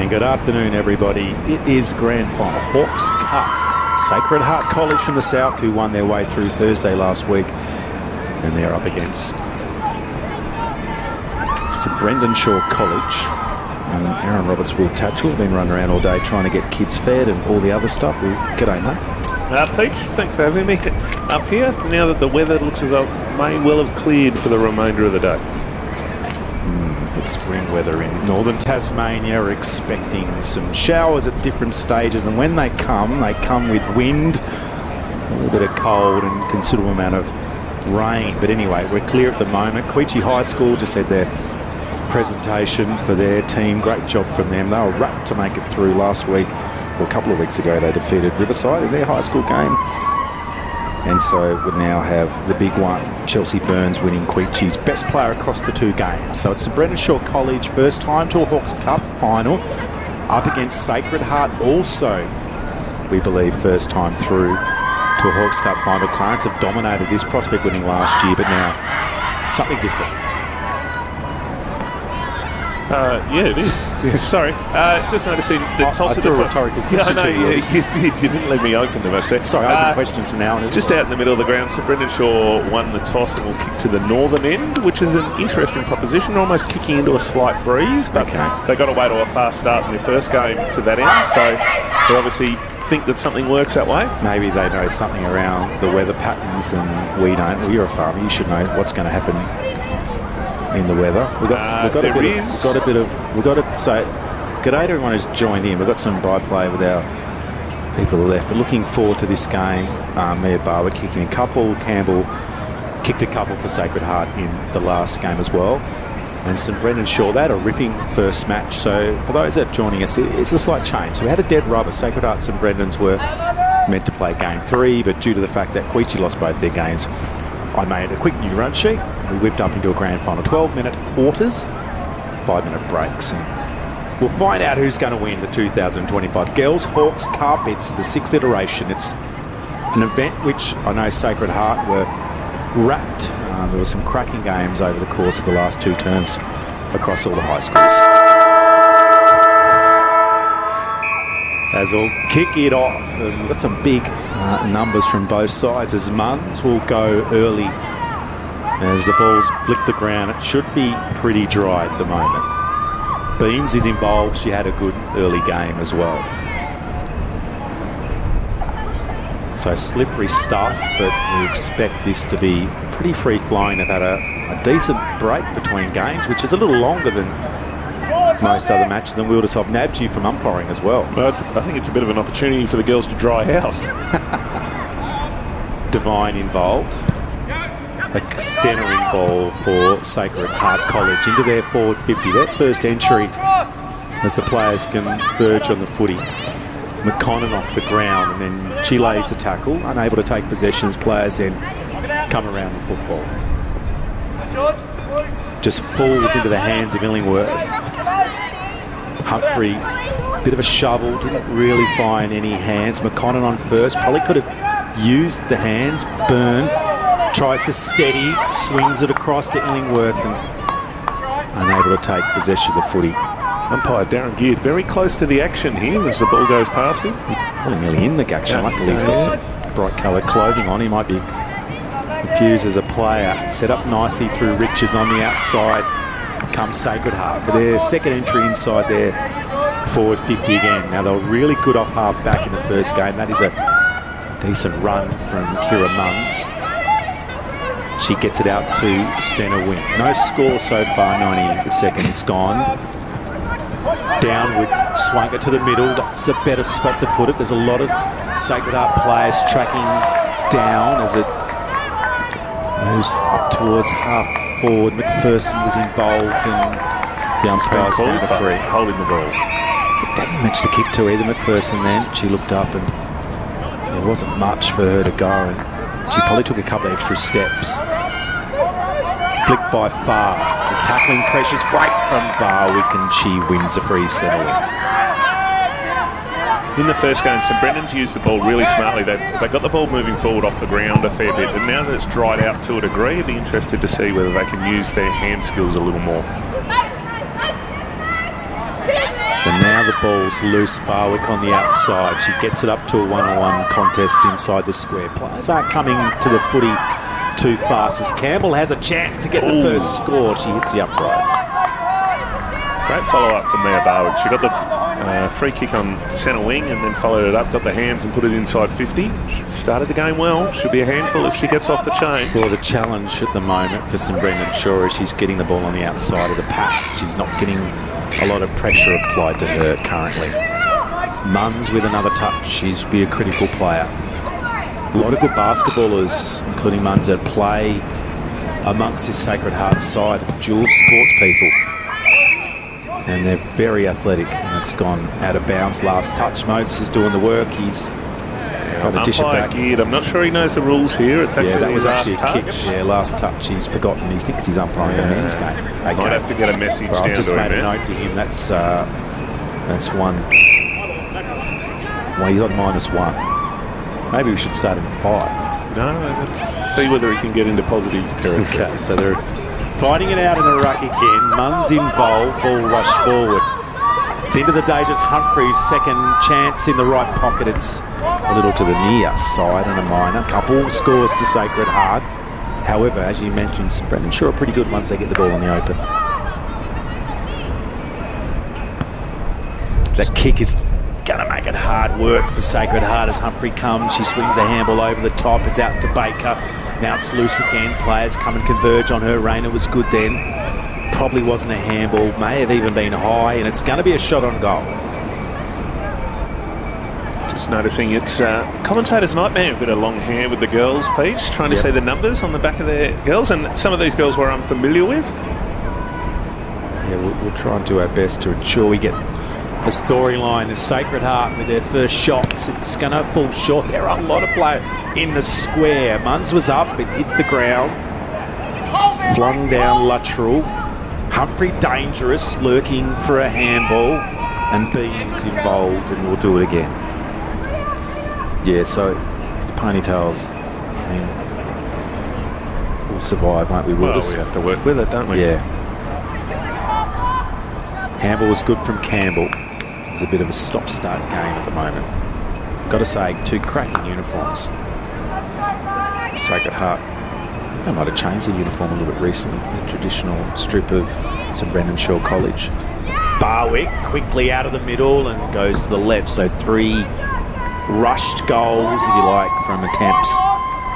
And good afternoon, everybody. It is grand final. Hawks Cup. Sacred Heart College from the south, who won their way through Thursday last week. And they're up against St Brendan Shaw College. And Aaron Roberts, Will Tatchell, have been running around all day trying to get kids fed and all the other stuff. Well, g'day, mate. Peach, thanks for having me up here. Now that the weather looks as though it may well have cleared for the remainder of the day. It's spring weather in northern Tasmania. We're expecting some showers at different stages, and when they come with wind, a little bit of cold and considerable amount of rain. But anyway, we're clear at the moment. Queechee High School just had their presentation for their team. Great job from them. They were rapt to make it through last week, or a couple of weeks ago. They defeated Riverside in their high school game. And so we now have the big one, Chelsea Burns winning Queechee's best player across the two games. So it's the Brendan Shaw College first time to a Hawks Cup final, up against Sacred Heart also, we believe, first time through to a Hawks Cup final. Clarence have dominated this, Prospect winning last year, but now something different. Yeah, it is. Yeah, sorry. Just noticing the toss. I threw a rhetorical question to you. You didn't leave me open to much there. Sorry, open questions from now on. Just out in the middle of the ground, so Brendan Shaw won the toss and will kick to the northern end, which is an interesting proposition, almost kicking into a slight breeze, but they got away to a fast start in their first game to that end, so they obviously think that something works that way. Maybe they know something around the weather patterns and we don't. Well, you're a farmer, you should know what's going to happen in the weather. So g'day to everyone who's joined in. We've got some by play with our people left, but looking forward to this game. Mia Barber kicking a couple, Campbell kicked a couple for Sacred Heart in the last game as well, and St Brendan Shaw, they had a ripping first match. So for those that are joining us, it's a slight change. So we had a dead rubber. Sacred Heart, St Brendan's were meant to play game 3, but due to the fact that Queechee lost both their games, I made a quick new run sheet. We whipped up into a grand final. 12-minute quarters, 5-minute breaks. And we'll find out who's going to win the 2025 Girls Hawks Cup. It's the 6th iteration. It's an event which I know Sacred Heart were wrapped. There were some cracking games over the course of the last 2 terms across all the high schools. As we'll kick it off, and we've got some big numbers from both sides as Munns will go early as the balls flick the ground. It should be pretty dry at the moment. Beams is involved. She had a good early game as well. So slippery stuff, but we expect this to be pretty free-flowing. They've had a decent break between games, which is a little longer than most other matches, than we'll just have nabbed you from umpiring as well. I think it's a bit of an opportunity for the girls to dry out. Devine involved. A centering ball for Sacred Heart College into their forward 50. Their first entry as the players converge on the footy. McConnon off the ground, and then she lays the tackle, unable to take possession as players then come around the football. Just falls into the hands of Illingworth. Humphrey, bit of a shovel, didn't really find any hands. McConnon on first, probably could have used the hands. Byrne tries to steady, swings it across to Illingworth and unable to take possession of the footy. Umpire Darren Geared very close to the action here as the ball goes past him. Probably nearly in the action. Luckily he's got some bright coloured clothing on. He might be confused as a player. Set up nicely through Richards on the outside. Comes Sacred Heart for their second entry inside their forward 50 again. Now they were really good off half back in the first game. That is a decent run from Kira Munns. She gets it out to centre wing. No score so far, 90 seconds gone. Downward, swung it to the middle. That's a better spot to put it. There's a lot of Sacred Heart players tracking down as it moves up towards half forward. McPherson was involved and the umpires found a free. Holding the ball. Didn't manage to kick to either McPherson then. She looked up and there wasn't much for her to go, and she probably took a couple of extra steps. Flicked by Farr. The tackling pressure's great from Barwick, and she wins a free centre wing. In the first game, St Brendan's used the ball really smartly. They got the ball moving forward off the ground a fair bit, and now that it's dried out to a degree, I'd be interested to see whether they can use their hand skills a little more. So now the ball's loose. Barwick on the outside. She gets it up to a one-on-one contest inside the square. Players aren't coming to the footy too fast as Campbell has a chance to get the first score. She hits the upright. Great follow-up from Mia Barwick. She got the free kick on centre wing and then followed it up, got the hands and put it inside 50. She started the game well. Should be a handful if she gets off the chain. Well, the challenge at the moment for St Brendan Shaw is she's getting the ball on the outside of the pack. She's not getting a lot of pressure applied to her currently. Munns with another touch. She's be a critical player. A lot of good basketballers, including Munns, that play amongst this Sacred Heart side. Dual sports people. And they're very athletic, and it's gone out of bounds. Last touch. Moses is doing the work. He's got to dish it back. I'm not sure he knows the rules here. It's actually that was actually a touch. kick. Yeah, last touch. He's forgotten. He thinks he's umpiring a men's game. Okay. Might have to get a message down. I've just to made him, a note to him. That's one. Well, he's on -1. Maybe we should start him at 5. No, let's see whether he can get into positive territory. Okay, so they're fighting it out in the ruck again. Munns involved. Ball rush forward. It's into the Dejas Humphreys. Second chance in the right pocket. It's a little to the near side and a minor. Couple scores to Sacred Heart. However, as you mentioned, St Brendan Shaw are pretty good once they get the ball on the open. That kick is going to make it hard work for Sacred Heart as Humphrey comes. She swings a handball over the top. It's out to Baker. Now it's loose again. Players come and converge on her. Rayner was good then. Probably wasn't a handball. May have even been high. And it's going to be a shot on goal. Just noticing it's commentator's nightmare. A bit of long hair with the girls, Peach. Trying to see the numbers on the back of their girls. And some of these girls we're unfamiliar with. Yeah, we'll try and do our best to ensure we get the storyline. The Sacred Heart with their first shots. It's going to fall short. There are a lot of players in the square. Munns was up. It hit the ground. Flung down lateral. Humphrey dangerous, lurking for a handball. And Beams involved, and we'll do it again. Yeah, so the ponytails, I mean, we'll survive, won't we, Willis? Well, we have to work with it, don't we? Yeah. Handball was good from Campbell. It's a bit of a stop-start game at the moment. Got to say, 2 cracking uniforms. Sacred Heart, I think they might have changed the uniform a little bit recently. The traditional strip of St Brendan Shaw College. Barwick quickly out of the middle and goes to the left. So 3 rushed goals, if you like, from attempts.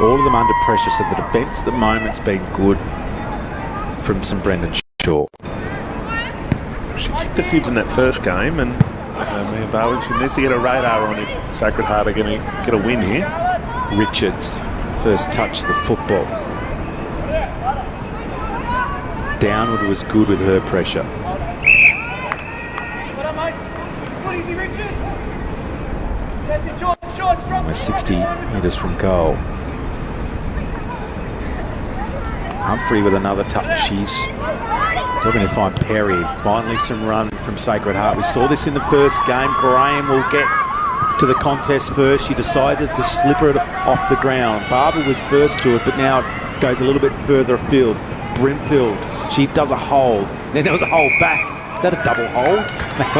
All of them under pressure. So the defence at the moment's been good from St Brendan Shaw. She kicked a few in that first game, and Mia Barwick, she needs to get a radar on if Sacred Heart are going to get a win here. Richards, first touch of the football. Downward was good with her pressure. Almost 60 metres from goal. Humphrey with another touch. She's looking to find Perry. Finally some run from Sacred Heart. We saw this in the first game. Graham will get to the contest first. She decides to slipper it off the ground. Barber was first to it, but now goes a little bit further afield. Brimfield, she does a hole. Then there was a hole back. Is that a double hole?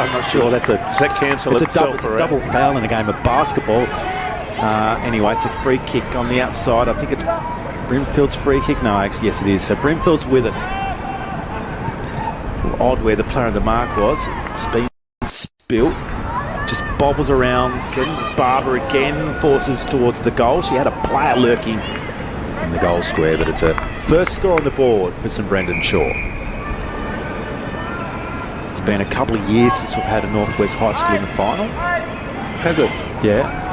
I'm not sure. Does that cancel itself? It's a double foul in a game of basketball. Anyway, it's a free kick on the outside. I think it's Brimfield's free kick. No, actually, yes, it is. So Brimfield's with it. Odd where the player of the mark was. It's been spilt. Just bobbles around. Barber again forces towards the goal. She had a player lurking in the goal square, but it's a first score on the board for St Brendan Shaw. It's been a couple of years since we've had a Northwest High School in the final. Has it? Yeah.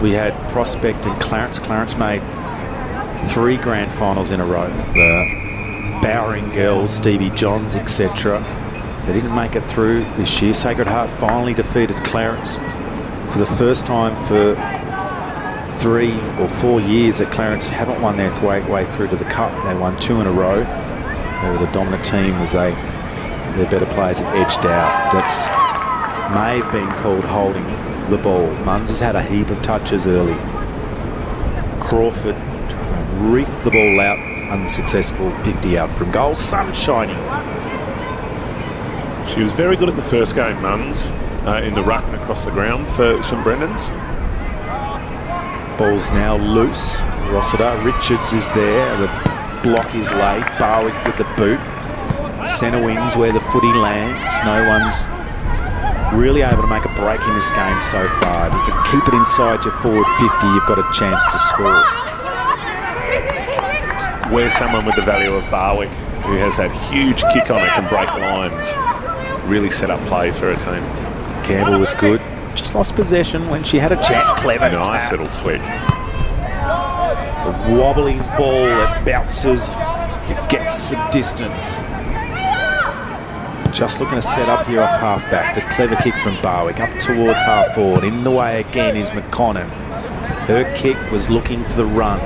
We had Prospect and Clarence. Clarence made 3 grand finals in a row. The Bowering girls, Stevie Johns, etc. They didn't make it through this year. Sacred Heart finally defeated Clarence for the first time for 3 or 4 years that Clarence haven't won their way through to the Cup. They won 2 in a row. They were the dominant team as their better players have edged out. That's may have been called holding the ball. Munns has had a heap of touches early. Crawford reefed the ball out, unsuccessful, 50 out from goal. Sun shining She was very good at the first game, Munns, in the ruck and across the ground for St Brendan's. Ball's now loose. Rossiter, Richards is there. The block is laid. Barwick with the boot. Centre wings where the footy lands. No one's really able to make a break in this game so far. If you can keep it inside your forward 50, you've got a chance to score. Where's someone with the value of Barwick, who has that huge kick on it, can break lines, really set up play for her team. Campbell was good. Just lost possession when she had a chance. Clever nice tap. little flick. A wobbling ball that bounces. It gets some distance. Just looking to set up here off half-back. It's a clever kick from Barwick up towards half-forward. In the way again is McConnell. Her kick was looking for the run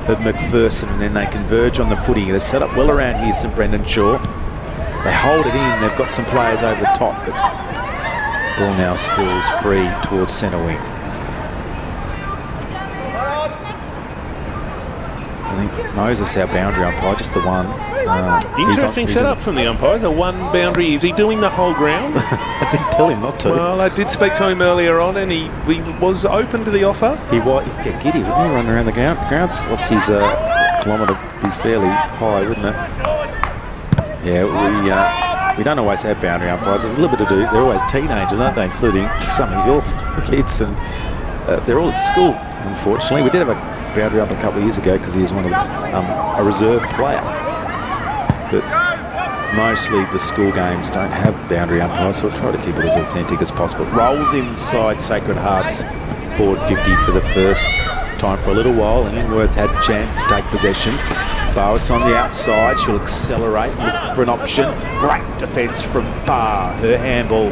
of McPherson, and then they converge on the footy. They're set up well around here, St Brendan Shaw. They hold it in. They've got some players over the top, but ball now spills free towards centre wing. I think Moses, our boundary umpire, just the one. Interesting setup from the umpires. A one boundary. Is he doing the whole ground? I didn't tell him not to. Well, I did speak to him earlier on, and he was open to the offer. He'd get giddy, wouldn't he, running around the grounds? What's his kilometre be fairly high, wouldn't it? Yeah, we don't always have boundary umpires. There's a little bit to do. They're always teenagers, aren't they, including some of your kids, and they're all at school, unfortunately. We did have a boundary up a couple of years ago because he was one of a reserve player. But mostly the school games don't have boundary umpires, so we'll try to keep it as authentic as possible. Rolls inside Sacred Heart's forward 50 for the first time for a little while, and Ingworth had a chance to take possession. Barwick's on the outside. She'll accelerate, look for an option. Great defence from far. Her handball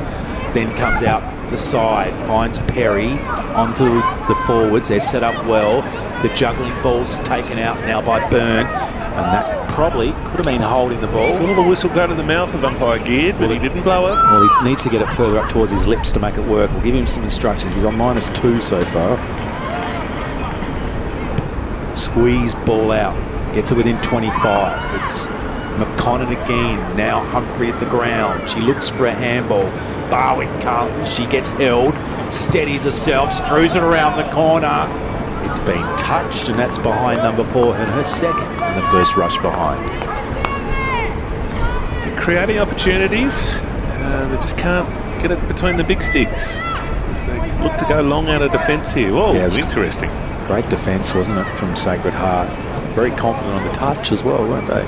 then comes out the side, finds Perry onto the forwards. They're set up well. The juggling ball's taken out now by Byrne, and that probably could have been holding the ball. Saw the whistle go to the mouth of umpire Geared, but he didn't blow it. Well, he needs to get it further up towards his lips to make it work. We'll give him some instructions. He's on -2 so far. Squeeze ball out. Gets it within 25. It's McConnell again. Now Humphrey at the ground. She looks for a handball. Barwick comes. She gets held. Steadies herself. Screws it around the corner. It's been touched, and that's behind number 4 and her second in the first rush behind. They're creating opportunities. They just can't get it between the big sticks. They look to go long out of defence here. Oh, yeah, interesting. Great defence, wasn't it, from Sacred Heart? Very confident on the touch as well, weren't they?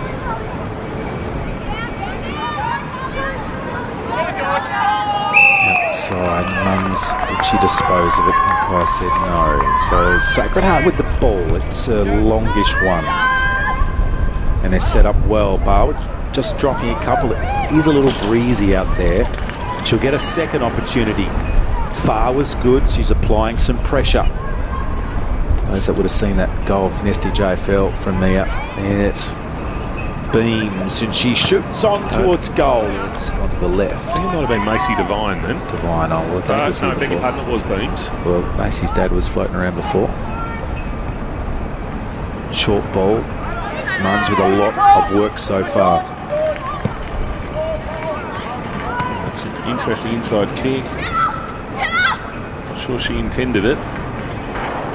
Outside, Munns, did she dispose of it? Umpire said no. So Sacred Heart with the ball. It's a longish one. And they're set up well. Barwick just dropping a couple. It is a little breezy out there. She'll get a second opportunity. Far was good. She's applying some pressure. Those that would have seen that goal of Nesty JFL from there. It's beams, and she shoots on towards goal. It's gone to the left. I think it might have been Macy Devine then. Devine, oh, well, Dad was here before. It was beams. Well, Macy's dad was floating around before. Short ball. Munns with a lot of work so far. That's an interesting inside kick. Not sure she intended it.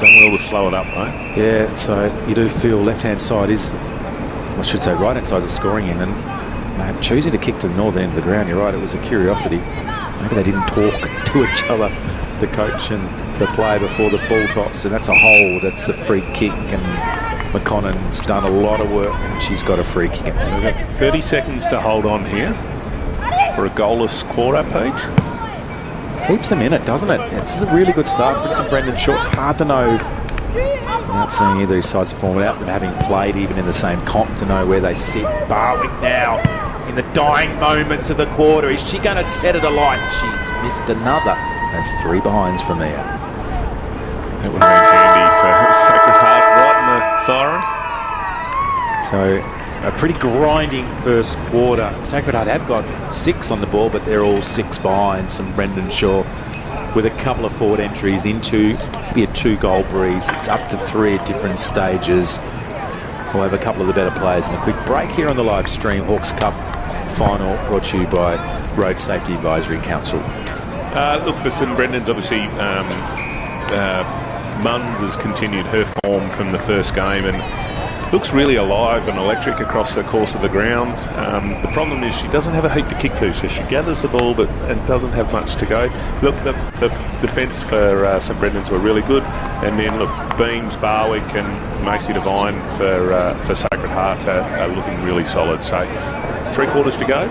Done well to slow it up, though. Yeah, so you do feel left-hand side is, I should say right-hand side is scoring in, and choosing to kick to the northern end of the ground, you're right, it was a curiosity. Maybe they didn't talk to each other, the coach and the player, before the ball toss, and that's a hold, that's a free kick, and McConnell's done a lot of work, and she's got a free kick. We've got 30 seconds to hold on here for a goalless quarter, Paige. Keeps them in it, doesn't it? It's a really good start for St Brendan Shaw. It's hard to know, without seeing either of these sides form, without them having played even in the same comp, to know where they sit. Barwick now in the dying moments of the quarter. Is she going to set it alight? She's missed another. That's 3 behinds from there. That would have been handy for Sacred Heart right in the siren. So a pretty grinding first quarter. Sacred Heart have got 6 on the ball, but they're all 6 behind St Brendan Shaw, with a couple of forward entries into maybe a 2-goal breeze. It's up to 3 at different stages. We'll have a couple of the better players in a quick break here on the live stream. Hawks Cup final brought to you by Road Safety Advisory Council. Look, for St Brendan's, obviously, Munns has continued her form from the first game and looks really alive and electric across the course of the ground. The problem is she doesn't have a heap to kick to, so she gathers the ball and doesn't have much to go. Look, the defence for St Brendan's were really good, and then look, Beams, Barwick and Macy Devine for Sacred Heart are looking really solid. So 3 quarters to go.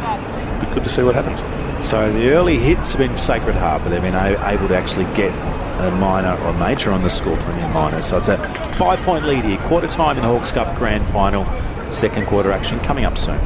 Be good to see what happens. So the early hits have been Sacred Heart, but they've been able to actually get a minor or a major on the score, plenty of minors. So it's a 5-point lead here. Quarter time in the Hawks Cup Grand Final. Second quarter action coming up soon.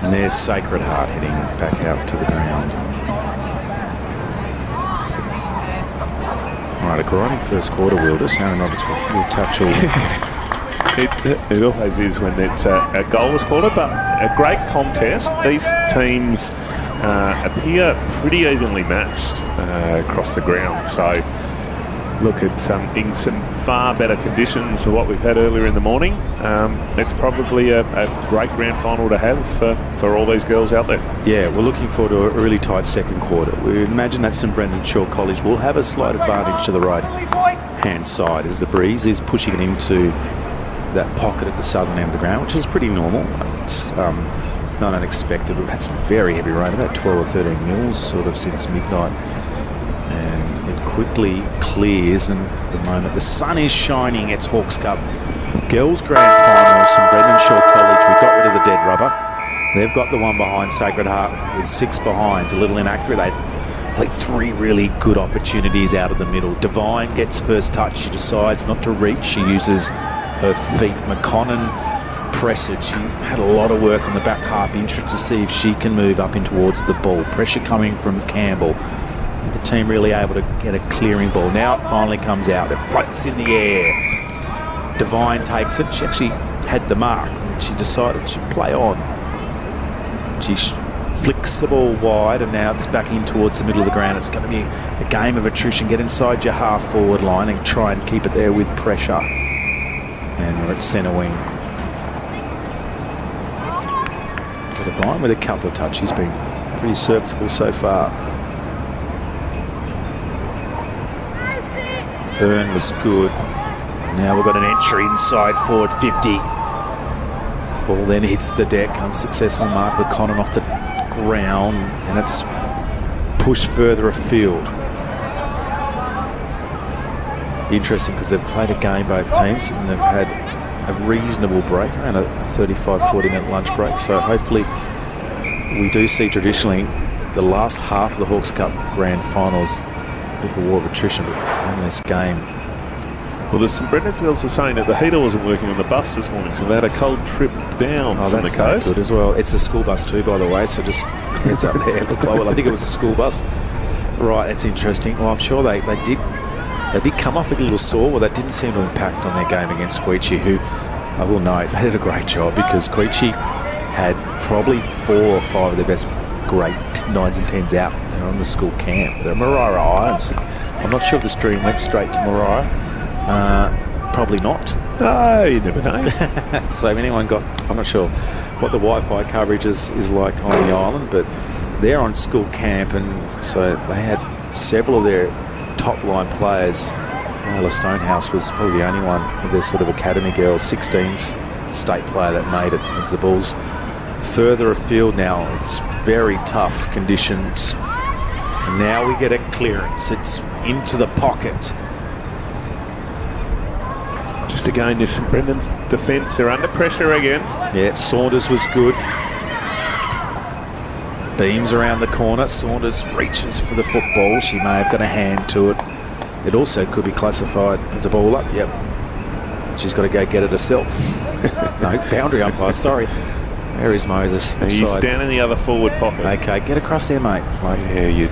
And there's Sacred Heart heading back out to the ground. All right, a grinding first quarter, Wilder. Sounding like we'll touch all. It always is when it's a goal was called, but a great contest. These teams appear pretty evenly matched across the ground. So look at in some far better conditions than what we've had earlier in the morning. It's probably a great grand final to have for all these girls out there. Yeah, we're looking forward to a really tight second quarter. We imagine that St Brendan Shaw College will have a slight advantage to the right-hand side as the breeze is pushing it into that pocket at the southern end of the ground, which is pretty normal. It's not unexpected. We've had some very heavy rain, about 12 or 13 mils sort of since midnight. And it quickly clears, and at the moment the sun is shining. It's Hawks Cup Girls Grand Final, St Brendan Shaw College. We got rid of the dead rubber. They've got the one behind Sacred Heart with 6 behinds. A little inaccurate. They played 3 really good opportunities out of the middle. Devine gets first touch. She decides not to reach. She uses her feet. McConnon pressured. She had a lot of work on the back half. Interested to see if she can move up in towards the ball. Pressure coming from Campbell. The team really able to get a clearing ball. Now it finally comes out. It floats in the air. Devine takes it. She actually had the mark. She decided she'd play on. She flicks the ball wide, and now it's back in towards the middle of the ground. It's going to be a game of attrition. Get inside your half-forward line and try and keep it there with pressure. And we're at centre wing. So Devine with a couple of touches. He's been pretty serviceable so far. Byrne was good. Now we've got an entry inside forward 50. Ball then hits the deck. Unsuccessful mark with Connon off the ground. And it's pushed further afield. Interesting because they've played a game, both teams, and they've had a reasonable break, around a 35-40 minute lunch break. So hopefully we do see traditionally the last half of the Hawks Cup Grand Finals with a war of attrition, but on this game. Well, the St Brendan's girls were saying that the heater wasn't working on the bus this morning, so they had a cold trip down from the coast. Good as well. It's a school bus too, by the way, so just heads up there. Well, I think it was a school bus. Right, that's interesting. Well, I'm sure they did come off a little sore. Well, that didn't seem to impact on their game against Queechee, who I will note they did a great job, because Queechee had probably 4 or 5 of their best great 9s and 10s out. They're on the school camp. They're Mariah Irons. I'm not sure if the stream went straight to Mariah. Probably not. Oh, you never know. So if anyone got, I'm not sure what the Wi-Fi coverage is like on the island, but they're on school camp, and so they had several of their top line players. Layla Stonehouse was probably the only one of their sort of academy girls, 16s state player, that made it, as the ball's further afield now. It's very tough conditions. And now we get a clearance. It's into the pocket. Just again, this St Brendan's defence, they're under pressure again. Yeah, Saunders was good. Beams around the corner. Saunders reaches for the football. She may have got a hand to it. It also could be classified as a ball up. Yep. She's got to go get it herself. No, boundary umpire, sorry. Where is Moses? He's down in the other forward pocket. Okay, get across there, mate. Yeah,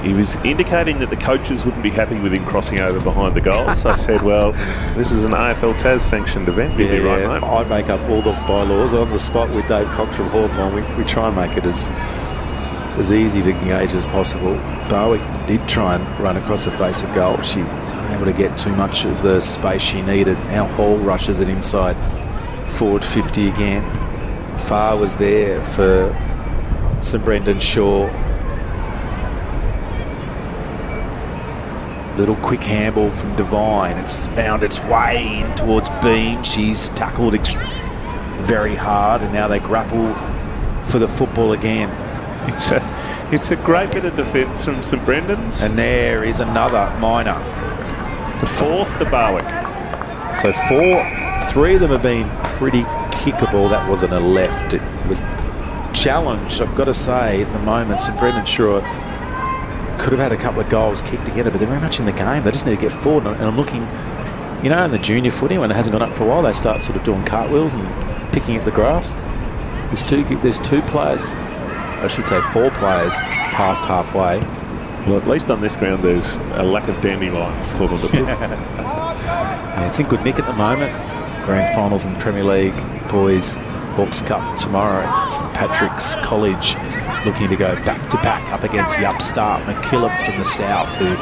he was indicating that the coaches wouldn't be happy with him crossing over behind the goal. So I said, well, this is an AFL TAS sanctioned event. Yeah, right, mate. I make up all the bylaws on the spot with Dave Cox from Hawthorn. We try and make it as easy to engage as possible. Barwick did try and run across the face of goal. She was unable to get too much of the space she needed. Now Hall rushes it inside forward 50 again. Farr was there for St Brendan Shaw. Little quick handball from Devine. It's found its way in towards Beam. She's tackled very hard, and now they grapple for the football again. It's a great bit of defence from St Brendan's. And there is another minor. 4th to Barwick. So 3 of them have been pretty kickable. That wasn't a left. It was challenged, I've got to say, at the moment. St Brendan Shaw could have had a couple of goals kicked together, but they're very much in the game. They just need to get forward. And I'm looking, in the junior footy, when it hasn't gone up for a while, they start sort of doing cartwheels and picking at the grass. There's 2 players, I should say 4 players, past halfway. Well, at least on this ground, there's a lack of dandelions for them to pick. Yeah, it's in good nick at the moment. Grand finals in the Premier League, boys, Hawks Cup tomorrow. St Patrick's College looking to go back to back up against the upstart McKillop from the south, who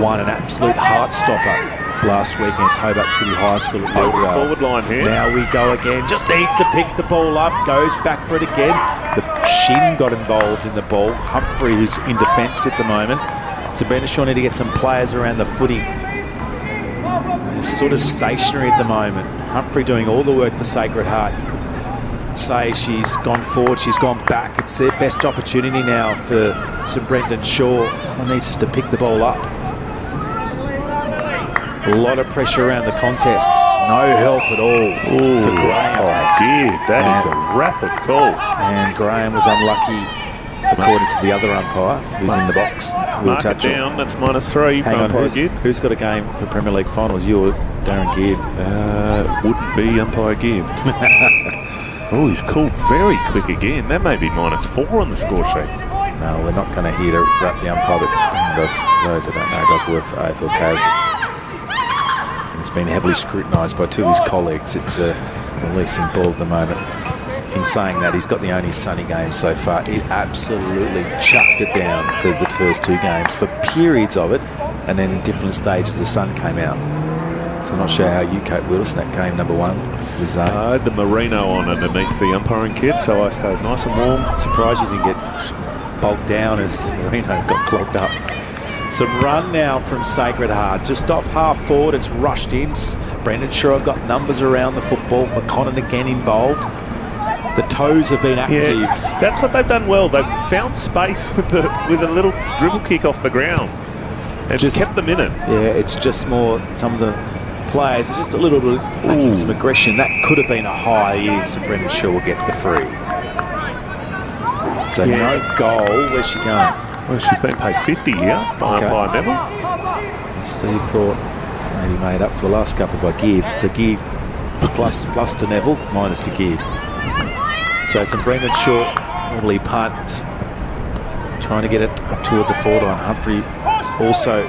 won an absolute heart stopper last week against Hobart City High School at Lauderdale. Forward line here. Now we go again. Just needs to pick the ball up. Goes back for it again. The shin got involved in the ball. Humphrey, who's in defence at the moment. So Brendan Shaw need to get some players around the footy. They're sort of stationary at the moment. Humphrey doing all the work for Sacred Heart. You could say she's gone forward, she's gone back. It's their best opportunity now for St Brendan Shaw. Someone needs to pick the ball up. A lot of pressure around the contest. No help at all for Graham. Oh dear, that is a rapid call. And Graham was unlucky, according to the other umpire, who's in the box. We'll Mark it down, that's -3 for umpire Geard. Who's got a game for Premier League finals? You or Darren Geard? Wouldn't be umpire Geard. Oh, he's called very quick again. That may be -4 on the score sheet. No, we're not going to hear to wrap the umpire, but those that don't know, does work for AFL TAS. And it's been heavily scrutinised by 2 of his colleagues. It's releasing ball at the moment. In saying that, he's got the only sunny game so far. He absolutely chucked it down for the first 2 games, for periods of it, and then different stages the sun came out. So I'm not sure how you cope, Willis, in that game number 1 with Zane. I had the merino on underneath the umpiring kit, so I stayed nice and warm. Surprised you didn't get bogged down as the merino got clogged up. Some run now from Sacred Heart. Just off half forward, it's rushed in. Brendan Shaw have got numbers around the football. McConnon again involved. The toes have been active. Yeah, that's what they've done well. They've found space with a little dribble kick off the ground. And just kept them in it. Yeah, it's just more some of the players are just a little bit lacking some aggression. That could have been a high. It is, and Brendan Shaw will get the free. So no goal. Where's she going? Well, she's been paid 50 here by umpire Neville. Steve thought maybe made up for the last couple by Gear. So Gear plus to Neville, minus to Gear. So some Brendan Shaw probably punt, trying to get it up towards the forward line. Humphrey also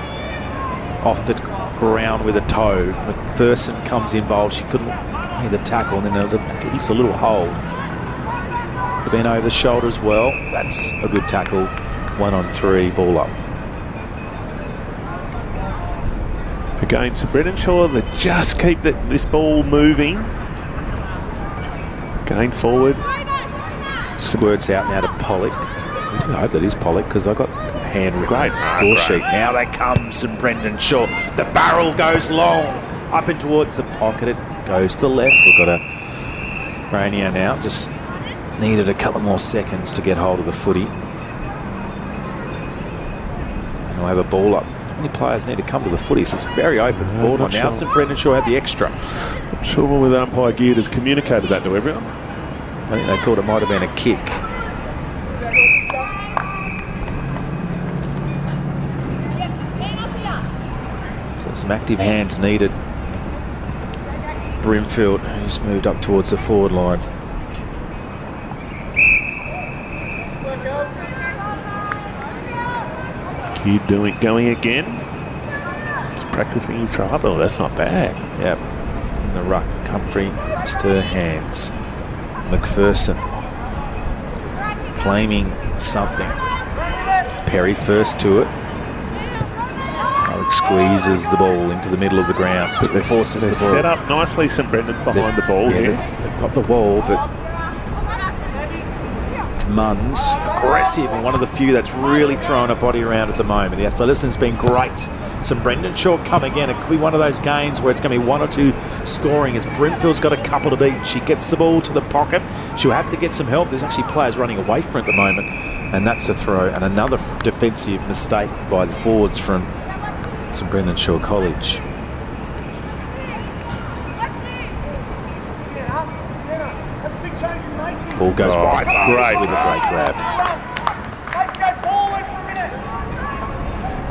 off the ground with a toe. McPherson comes involved. She couldn't make the tackle, and then there was at least a little hold. Could have been over the shoulder as well. That's a good tackle. 1 on 3, ball up. Again, so Brendan Shaw, they just keep this ball moving. Going forward. Squirts out now to Pollock. I hope that is Pollock, because I got hand great score sheet. Now they come, some Brendan Shaw. The barrel goes long up and towards the pocket. It goes to the left. We've got a Rainier now. Just needed a couple more seconds to get hold of the footy. And we'll have a ball up. How many players need to come to the footy? So it's very open forward. Now St Brendan Shaw had the extra. I'm sure whether umpire Geared has communicated that to everyone. I think they thought it might have been a kick. So some active hands needed. Brimfield, who's moved up towards the forward line. Geared going again. He's practicing his throw up. Oh, that's not bad. Yep. In the ruck, Humphrey, stir hands. McPherson claiming something. Perry first to it. Alex squeezes the ball into the middle of the ground. Still forces the ball. Set up nicely. St Brendan's behind the ball here. They've got the wall, but it's Munns, aggressive, and one of the few that's really throwing a body around at the moment. The athleticism's been great. St Brendan Shaw come again. It could be one of those games where it's going to be 1 or 2 scoring, as Brimfield's got a couple to beat. She gets the ball to the pocket. She'll have to get some help. There's actually players running away from her at the moment, and that's a throw. And another defensive mistake by the forwards from St Brendan Shaw College. Ball goes wide. Great with a great grab.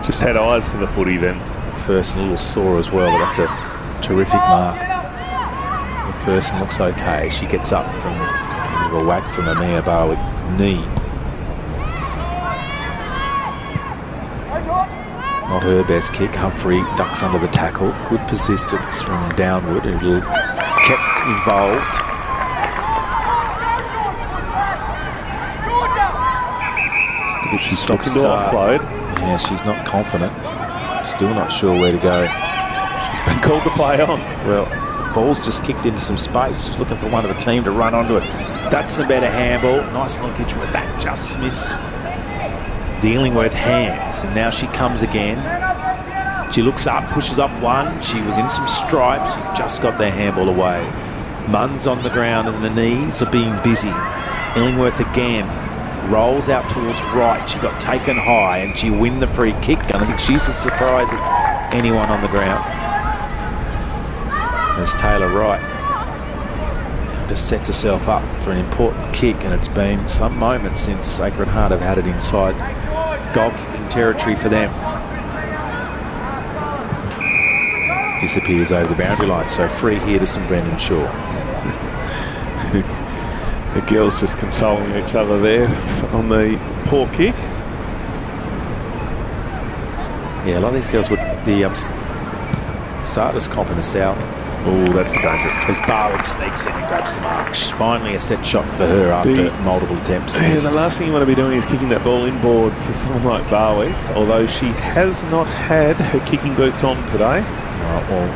Just had eyes for the footy then. McPherson a little sore as well, but that's a terrific mark. McPherson looks okay. She gets up from a bit of a whack from a Mia Barwick knee. Not her best kick. Humphrey ducks under the tackle. Good persistence from downward. A little kept involved. She's looking to offload. Yeah, she's not confident. Still not sure where to go. She's been called to play on. Well, the ball's just kicked into some space. She's looking for one of the team to run onto it. That's some better handball. Nice linkage with that. Just missed the Illingworth hands. And now she comes again. She looks up, pushes up one. She was in some strife. She just got their handball away. Munns on the ground and the knees are being busy. Illingworth again. Rolls out towards right. She got taken high and she win the free kick. And I think she's a surprise at anyone on the ground. As Taylor Wright just sets herself up for an important kick, and it's been some moments since Sacred Heart have had it inside goal kicking territory for them. Disappears over the boundary line, so free here to St Brendan Shaw. The girls just consoling each other there on the poor kick. Yeah, a lot of these girls would the Sardis comp in the south. Oh, that's a dangerous kick. As Barwick sneaks in and grabs the mark. Finally a set shot for her after multiple attempts. Yeah, the last thing you want to be doing is kicking that ball inboard to someone like Barwick, although she has not had her kicking boots on today. Well,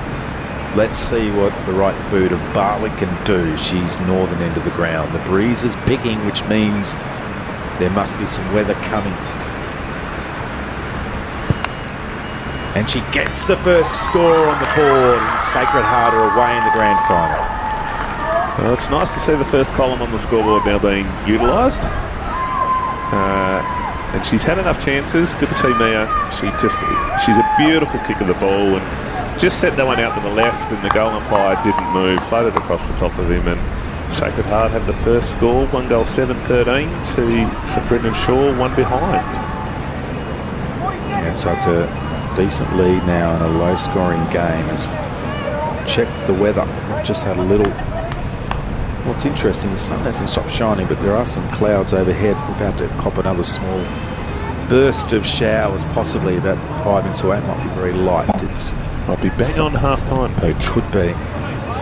let's see what the right boot of Barwick can do. She's northern end of the ground. The breeze is picking, which means there must be some weather coming. And she gets the first score on the board, and Sacred Heart are away in the grand final. Well, it's nice to see the first column on the scoreboard now being utilised. And she's had enough chances. Good to see Mia. She's a beautiful kick of the ball, and just set that one out to the left, and the goal umpire didn't move, floated across the top of him, and Sacred Heart have the first score, 1 goal 7-13 to St Brendan Shaw, 1 behind. Yeah, so it's a decent lead now in a low-scoring game. As check the weather. I've just had a little. What's interesting, the sun hasn't stopped shining, but there are some clouds overhead. We're about to cop another small burst of showers, possibly about 5 minutes away. It might be very light. It's might be bang on half-time, Pete. It could be.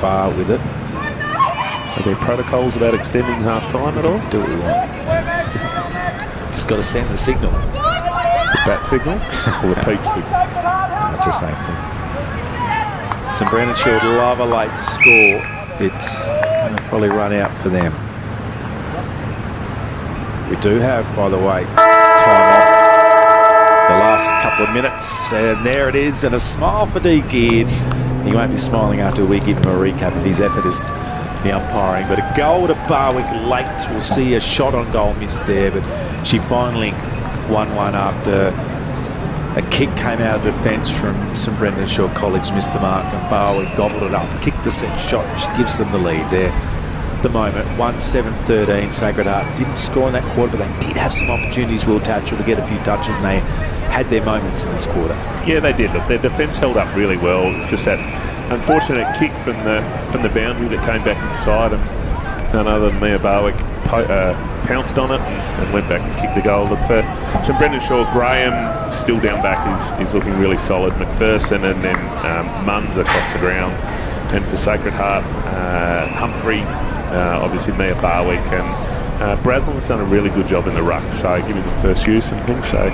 Far with it. Are there protocols about extending half-time at all? Do what we want. Just got to send the signal. The bat signal or the peep signal? That's the same thing. St Brendan Shaw love a late score. It's going to probably run out for them. We do have, by the way, time off the last couple of minutes, and there it is, and a smile for D. Geard. He won't be smiling after we give him a recap of his effort as the umpiring, but a goal to Barwick late. We'll see a shot on goal missed there, but she finally won one after a kick came out of defence from St Brendan Shaw College, missed the mark, and Barwick gobbled it up, kicked the set shot. She gives them the lead there. The moment 1-7-13. Sacred Heart didn't score in that quarter, but they did have some opportunities, Will Tatchell, to get a few touches, and they had their moments in this quarter. Yeah, they did. Look, their defence held up really well. It's just that unfortunate kick from the boundary that came back inside, and none other than Mia Barwick pounced on it and went back and kicked the goal. Look, for St Brendan Shaw, Graham still down back is looking really solid. McPherson and then Munns across the ground. And for Sacred Heart, Humphrey, obviously Mia Barwick, and Braslin's done a really good job in the ruck, so giving them first use and things. So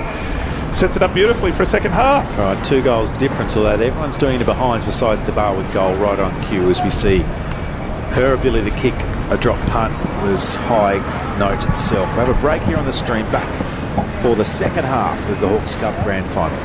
sets it up beautifully for a second half. All right, 2 goals difference, although everyone's doing the behinds besides the Barwick goal right on cue, as we see her ability to kick a drop punt was high note itself. We have a break here on the stream, back for the second half of the Hawks Cup Grand Final.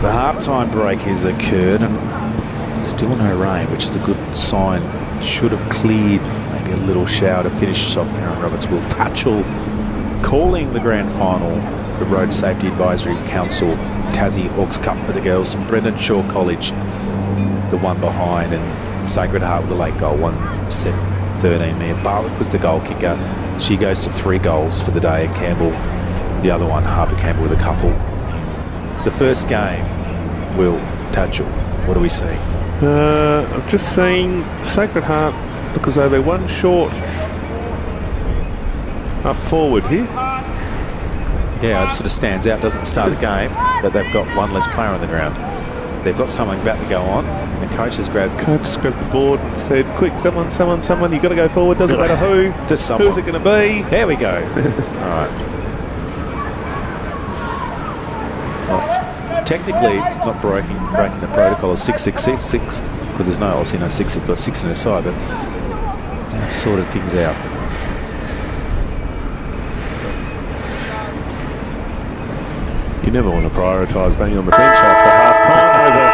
The halftime break has occurred and still no rain, which is a good sign. Should have cleared, maybe a little shower to finish us off. Aaron Roberts will Tatchell calling the grand final. The Road Safety Advisory Council Tassie Hawks Cup for the girls from Brendan Shaw College, the one behind, and Sacred Heart with the late goal, 1-7-13. Mia Barwick was the goal kicker. She goes to 3 goals for the day. Campbell, the other one, Harper Campbell with a couple. The first game, Will Tatchell, what do we see? I'm just seeing Sacred Heart look as though they're one short up forward here. Yeah, it sort of stands out, doesn't start the game, that they've got one less player on the ground. They've got something about to go on, and the coach has grabbed the board and said, quick, someone, you've got to go forward, doesn't matter who. Just someone. Who's it going to be? There we go. All right. Well, technically, it's not breaking the protocol of 6-6-6 because there's obviously no 6. You've got 6 in a side, but they've sorted things out. You never want to prioritise being on the bench after half-time over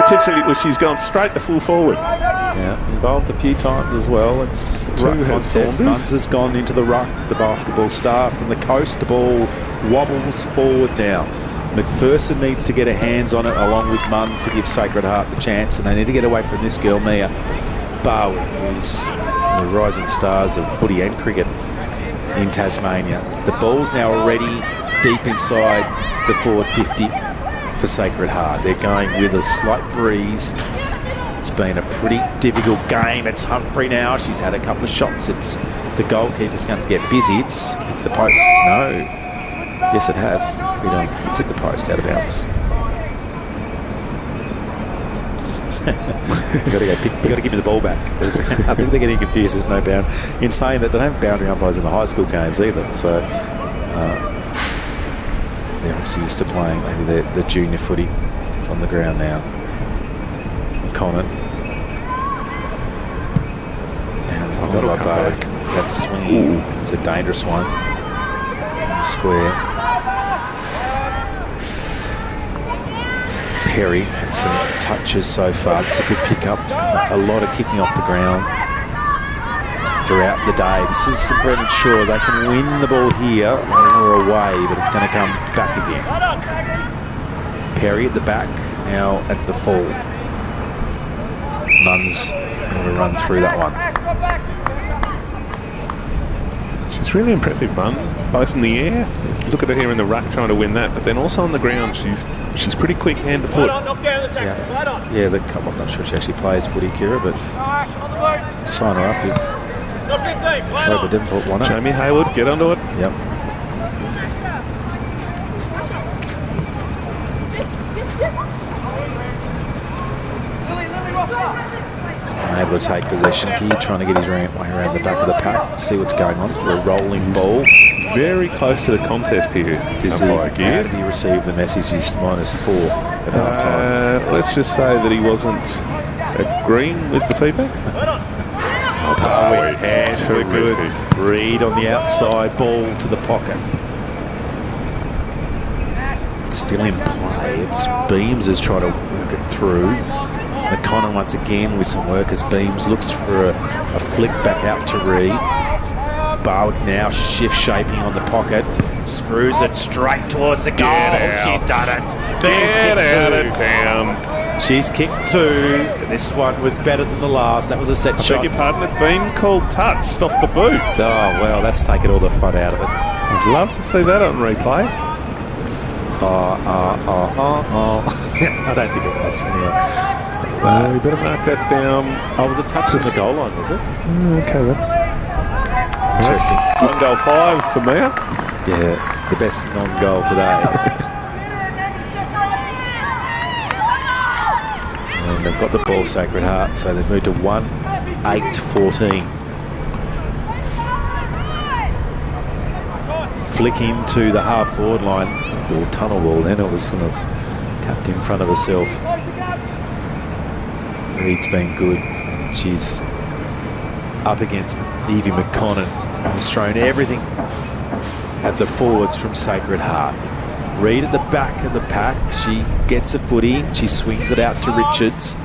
potentially, well, she's gone straight to full forward. Yeah, involved a few times as well. It's a ruck contest. Munns has gone into the ruck, the basketball star from the coast. The ball wobbles forward now. McPherson needs to get her hands on it along with Munns to give Sacred Heart the chance, and they need to get away from this girl, Mia Barwick, who's one of the rising stars of footy and cricket in Tasmania. The ball's now already deep inside the forward 50 for Sacred Heart. They're going with a slight breeze. It's been a pretty difficult game. It's Humphrey now. She's had a couple of shots. It's the goalkeeper's going to get busy. It's hit the post. No. Yes, it has. It's hit the post, out of bounds. You've got to go pick. You've got to give me the ball back. I think they're getting confused. There's no bound. In saying that, they don't have boundary umpires in the high school games either. So they're obviously used to playing maybe the junior footy. It's on the ground now. McConnell. And that's swinging. It's a dangerous one. Square. Perry had some touches so far. It's a good pick-up. It's been a lot of kicking off the ground throughout the day. This is St Brendan Shaw. They can win the ball here. They were away, but it's going to come back again. Perry at the back, now at the full. Munns going to run through that one. She's really impressive, Munns, both in the air. Look at her here in the ruck trying to win that, but then also on the ground, she's pretty quick hand to foot. I'm not sure if she actually plays footy, Kira, but sign her up if Trober didn't put one up. Jamie Hayward, get onto it. Yep. Able to take possession here, trying to get his way around the back of the pack, see what's going on. It's a rolling ball. Very close to the contest here. How did he receive the message? He's -4 at half time. Let's just say that he wasn't agreeing with the feedback. Hands were good. Reed on the outside, ball to the pocket. It's still in play. It's Beams is trying to work it through. McConnell once again with some work as Beams looks for a flick back out to Reed. Barwick now shift shaping on the pocket. Screws it straight towards the goal. She's done it. Get out of town. She's kicked 2. This one was better than the last. That was a set shot. I beg your pardon, it's been called touched off the boot. Oh, well, that's taken all the fun out of it. I'd love to see that on replay. I don't think it was, anyway. You better mark that down. Was a touch in the goal line, was it? Okay, then. Interesting. 1 goal 5 for Mia. Yeah, the best non-goal today. And they've got the ball, Sacred Heart, so they've moved to 1-8-14. Flick into the half-forward line. A little tunnel ball then. It was sort of tapped in front of herself. Reed's been good. She's up against Evie McConnell, who's thrown everything at the forwards from Sacred Heart. Reed at the back of the pack. She gets a footy. She swings it out to Richards.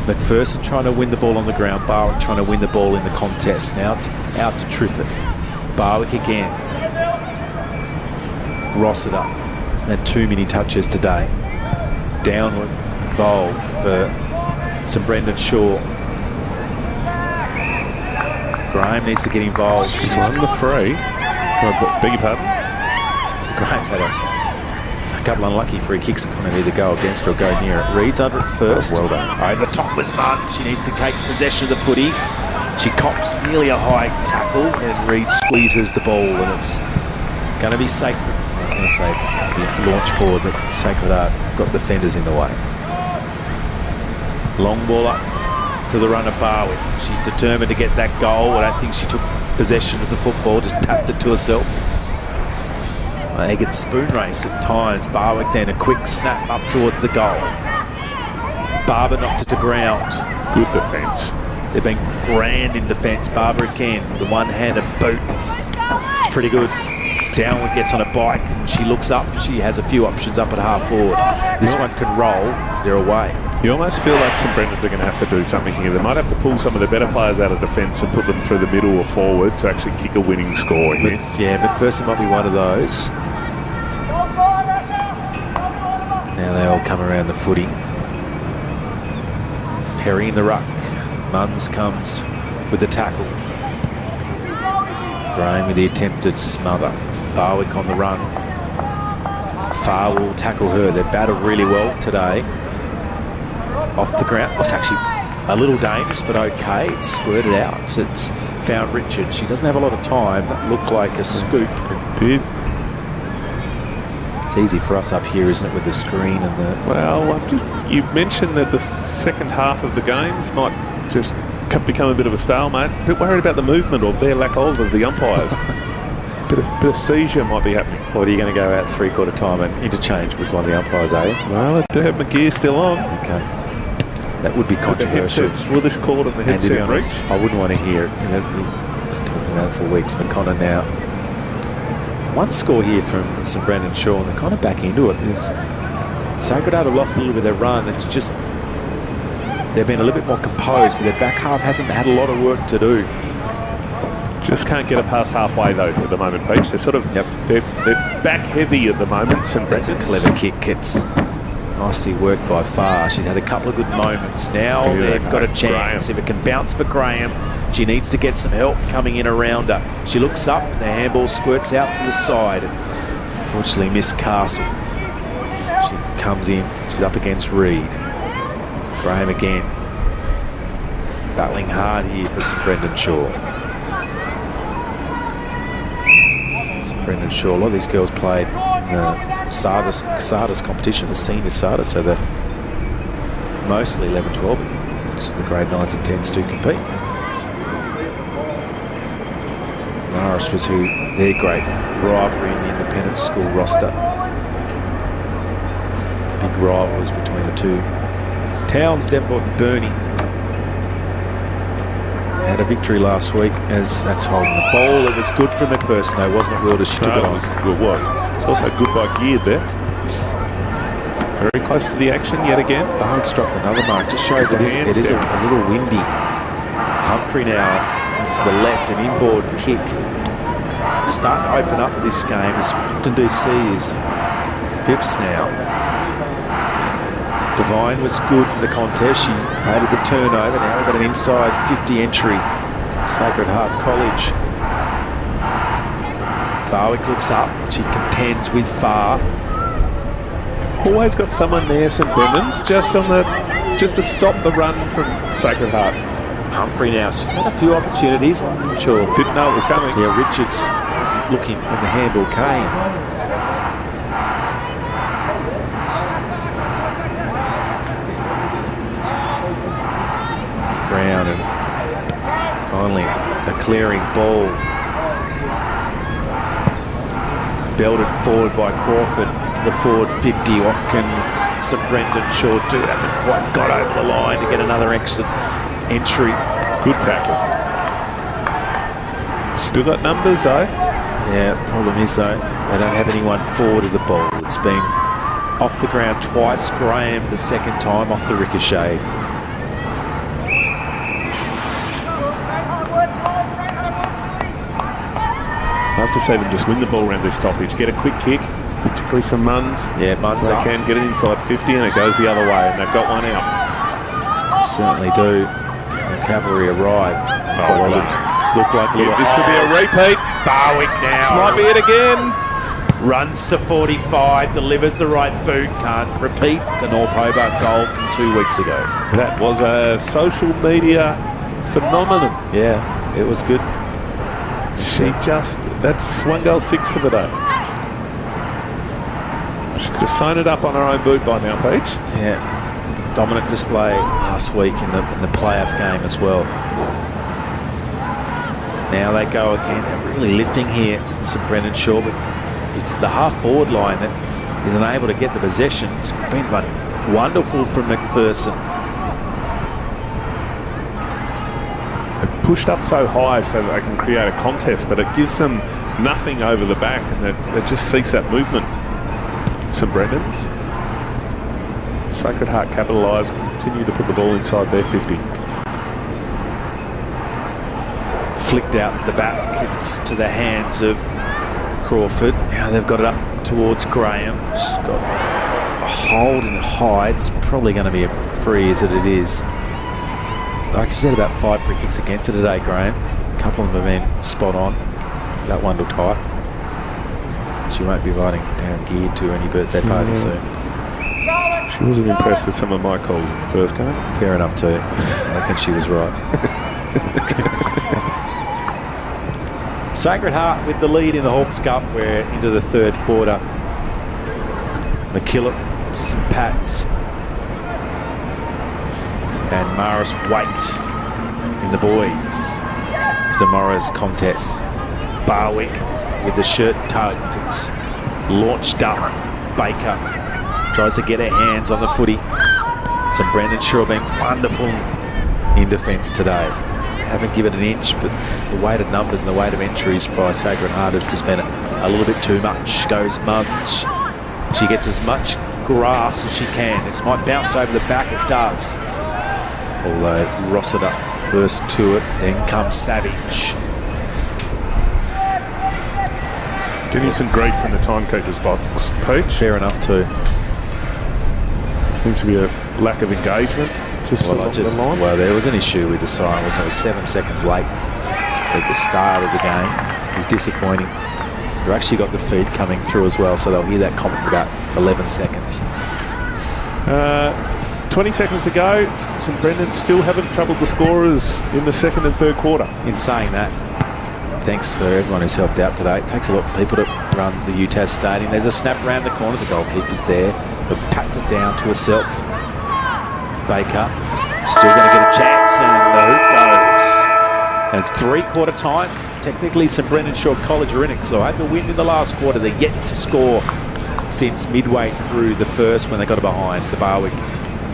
McPherson trying to win the ball on the ground. Barwick trying to win the ball in the contest. Now it's out to Triffett. Barwick again. Rossiter hasn't had too many touches today. Downward involved for St Brendan Shaw. Graham needs to get involved. She's won the free. Beg your pardon? So Graham's had a couple unlucky free kicks that can either go against or go near it. Reed's under it first. Oh, well done. Over the top was Munn. She needs to take possession of the footy. She cops nearly a high tackle and Reed squeezes the ball, and it's going to be Sacred. I was going to say to be launched forward, but Sacred Heart got defenders in the way. Long ball up to the runner Barwick. She's determined to get that goal. I don't think she took possession of the football, just tapped it to herself. Egan spoon race at times. Barwick then a quick snap up towards the goal. Barber knocked it to ground. Good defence. They've been grand in defence. Barber again, the one-handed boot. It's pretty good. Downward gets on a bike and she looks up. She has a few options up at half forward. This one can roll. They're away. You almost feel like St Brendan's are going to have to do something here. They might have to pull some of the better players out of defence and put them through the middle or forward to actually kick a winning score here. McPherson might be one of those. Now they all come around the footy. Perry in the ruck. Munns comes with the tackle. Graham with the attempted smother. Barwick on the run. Farr will tackle her. They've battled really well today. Off the ground. It's actually a little dangerous, but okay. It's squirted out. It's found Richard. She doesn't have a lot of time. That looked like a scoop. It did. It's easy for us up here, isn't it, with the screen and the... Well, you mentioned that the second half of the games might just become a bit of a stalemate. A bit worried about the movement or their lack of the umpires. bit of seizure might be happening. What, are you going to go out three-quarter time and interchange with one of the umpires, eh? Well, they do have McGear still on. Okay. That would be controversial. Will this call on the headset, and to be honest, I wouldn't want to hear it. We've been talking about it for weeks. McConnor now. One score here from St Brendan Shaw, and they're kind of back into it. Is Sacred Heart have lost a little bit of their run. It's just they've been a little bit more composed, but their back half hasn't had a lot of work to do. Just can't get it past halfway though at the moment, Peach. They're sort of they're back heavy at the moment. St Brendan's. That's a clever kick. It's nicely worked by Farr. She's had a couple of good moments. Now they've got a chance. Graham. If it can bounce for Graham, she needs to get some help coming in around her. She looks up, the handball squirts out to the side. Unfortunately, Miss Castle. She comes in, she's up against Reed. Graham again. Battling hard here for St Brendan Shaw. St Brendan Shaw, a lot of these girls played in the Sardis competition, the senior Sardis, so they're mostly 11-12, so the grade 9s and 10s do compete. Norris was their great rivalry in the independent school roster. Big rivals between the two. Towns, Devonport and Burnie had a victory last week as that's holding the ball. It was good for McPherson though, wasn't it, Will, as she took it on? It was. It's also good by Geared there. Very close to the action yet again. Barnes dropped another mark. Just shows it is a little windy. Humphrey now comes to the left, an inboard kick. It's starting to open up this game, as we often do see, is Phipps now. Devine was good in the contest. She created the turnover. Now we've got an inside 50 entry. Sacred Heart College. Barwick looks up. She contends with Farr. Always got someone there, St Brendan's, just to stop the run from Sacred Heart. Humphrey now. She's had a few opportunities. I'm not sure. Didn't know it was coming. Yeah, Richards was looking when the handball came. Ground, and finally a clearing ball belted forward by Crawford into the forward 50. What can St Brendan Shaw do? Hasn't quite got over the line to get another exit entry. Good tackle. Still got numbers though. Yeah, the problem is, though, they don't have anyone forward of the ball. It's been off the ground twice. Graham the second time off the ricochet. I'd love to see them just win the ball around this stoppage. Get a quick kick, particularly from Munns. Yeah, Munns They can get it inside 50 and it goes the other way, and they've got one out. Certainly do. Can the cavalry arrive? Oh, well, look like a little... this could be a repeat. Barwick now. This might be it again. Runs to 45, delivers the right boot. Can't repeat the North Hobart goal from 2 weeks ago. That was a social media phenomenon. Yeah, it was good. That's 1 goal 6 for the day. She could have sewn it up on her own boot by now, Peach. Yeah, dominant display last week in the playoff game as well. Now they go again. They're really lifting here, St Brendan Shaw, but it's the half-forward line that is unable to get the possession. It's been wonderful from McPherson. They've pushed up so high so that they can create a contest, but it gives them nothing over the back, and they just cease that movement. St Brendan's. Sacred Heart capitalise and continue to put the ball inside their 50. Flicked out the back. It's to the hands of Crawford. Now they've got it up towards Graham. She's got a hold and high. It's probably going to be a free as it is. Like she's had about 5 free kicks against her today, Graham. A couple of them have been spot on. That one looked high. She won't be riding down geared to any birthday party soon. She wasn't impressed with some of my calls in the first game. Fair enough too. I reckon she was right. Sacred Heart with the lead in the Hawks Cup. We're into the third quarter. McKillop, St Pat's, and Maris Waite in the boys for tomorrow's contest. Barwick with the shirt tugged. It's launched up. Baker tries to get her hands on the footy. St Brendan Shaw been wonderful in defence today. Haven't given an inch, but the weight of numbers and the weight of entries by Sacred Heart have just been a little bit too much. Goes Munns. She gets as much grass as she can. This might bounce over the back. It does. Although Rossiter first to it, then comes Savage. Getting some grief from the timekeeper's box, Peach. Fair enough too. Seems to be a lack of engagement. Well, there was an issue with the siren. It was 7 seconds late at the start of the game. It was disappointing. They've actually got the feed coming through as well, so they'll hear that comment in about 11 seconds. 20 seconds to go. St Brendan still haven't troubled the scorers in the second and third quarter. In saying that, thanks for everyone who's helped out today. It takes a lot of people to run the UTAS stadium. There's a snap around the corner. The goalkeeper's there, but pats it down to herself. Baker still going to get a chance, and the hoop goes. And it's three-quarter time. Technically, St Brendan Shaw College are in it because they had the win in the last quarter. They're yet to score since midway through the first when they got it behind the Barwick.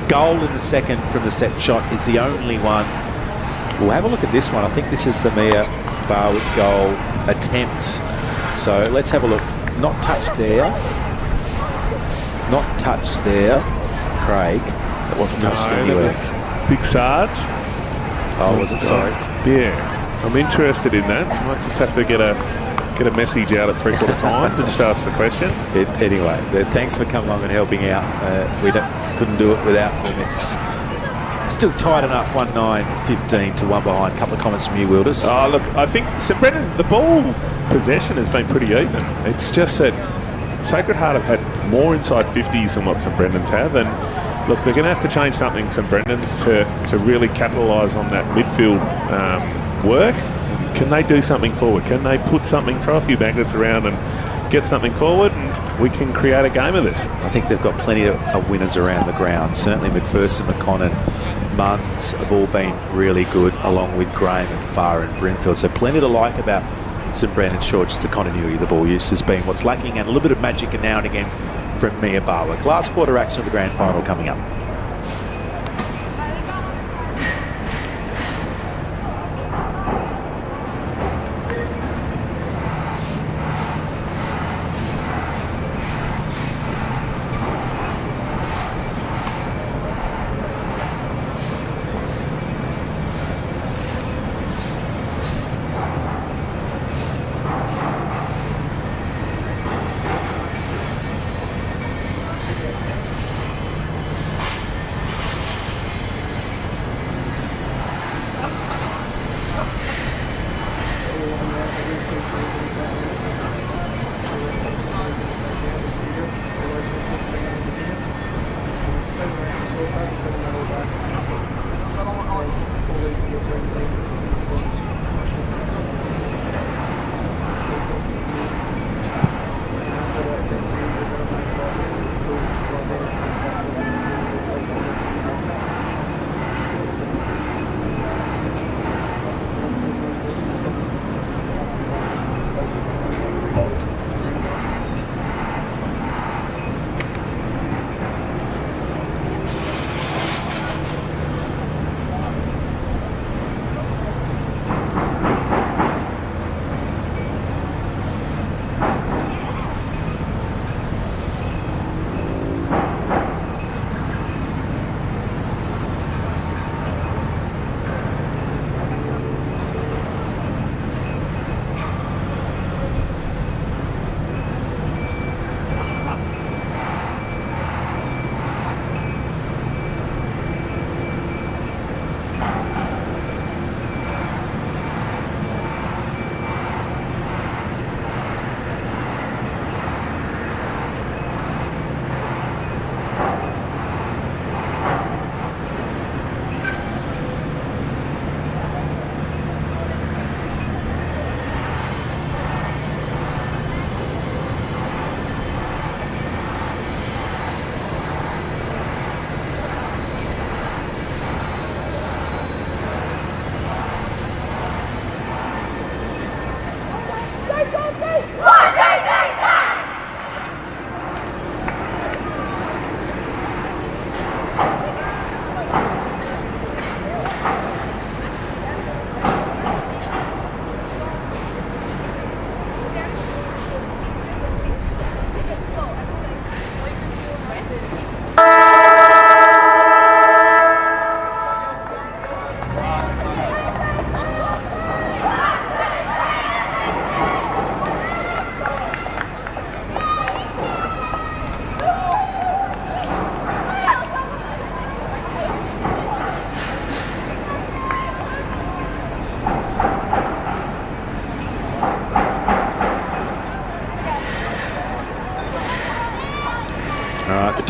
Goal in the second from the set shot is the only one. We'll have a look at this one. I think this is the Mia Barwick goal attempt. So let's have a look. Not touched there. Not touched there, Craig. It wasn't touched anywhere. Big Sarge. Oh, was it? Sorry. Yeah. I'm interested in that. I might just have to get a message out at three-quarter time to just ask the question. Anyway, thanks for coming along and helping out. We couldn't do it without them. It's still tight enough, 1-9-15 to one behind. A couple of comments from you, Wilders. Oh, look, I think St Brendan, the ball possession has been pretty even. It's just that Sacred Heart have had more inside 50s than what St Brendan's have, and look, they're going to have to change something, St Brendan's, to really capitalise on that midfield work. Can they do something forward? Can they put something, throw a few magnets around and get something forward, and we can create a game of this? I think they've got plenty of winners around the ground. Certainly McPherson, McConnon, Munns have all been really good, along with Graham and Farr and Brinfield. So plenty to like about St Brendan Shaw. Just the continuity of the ball use has been what's lacking, and a little bit of magic and now and again from Mia Barwick. Last quarter action of the grand final coming up.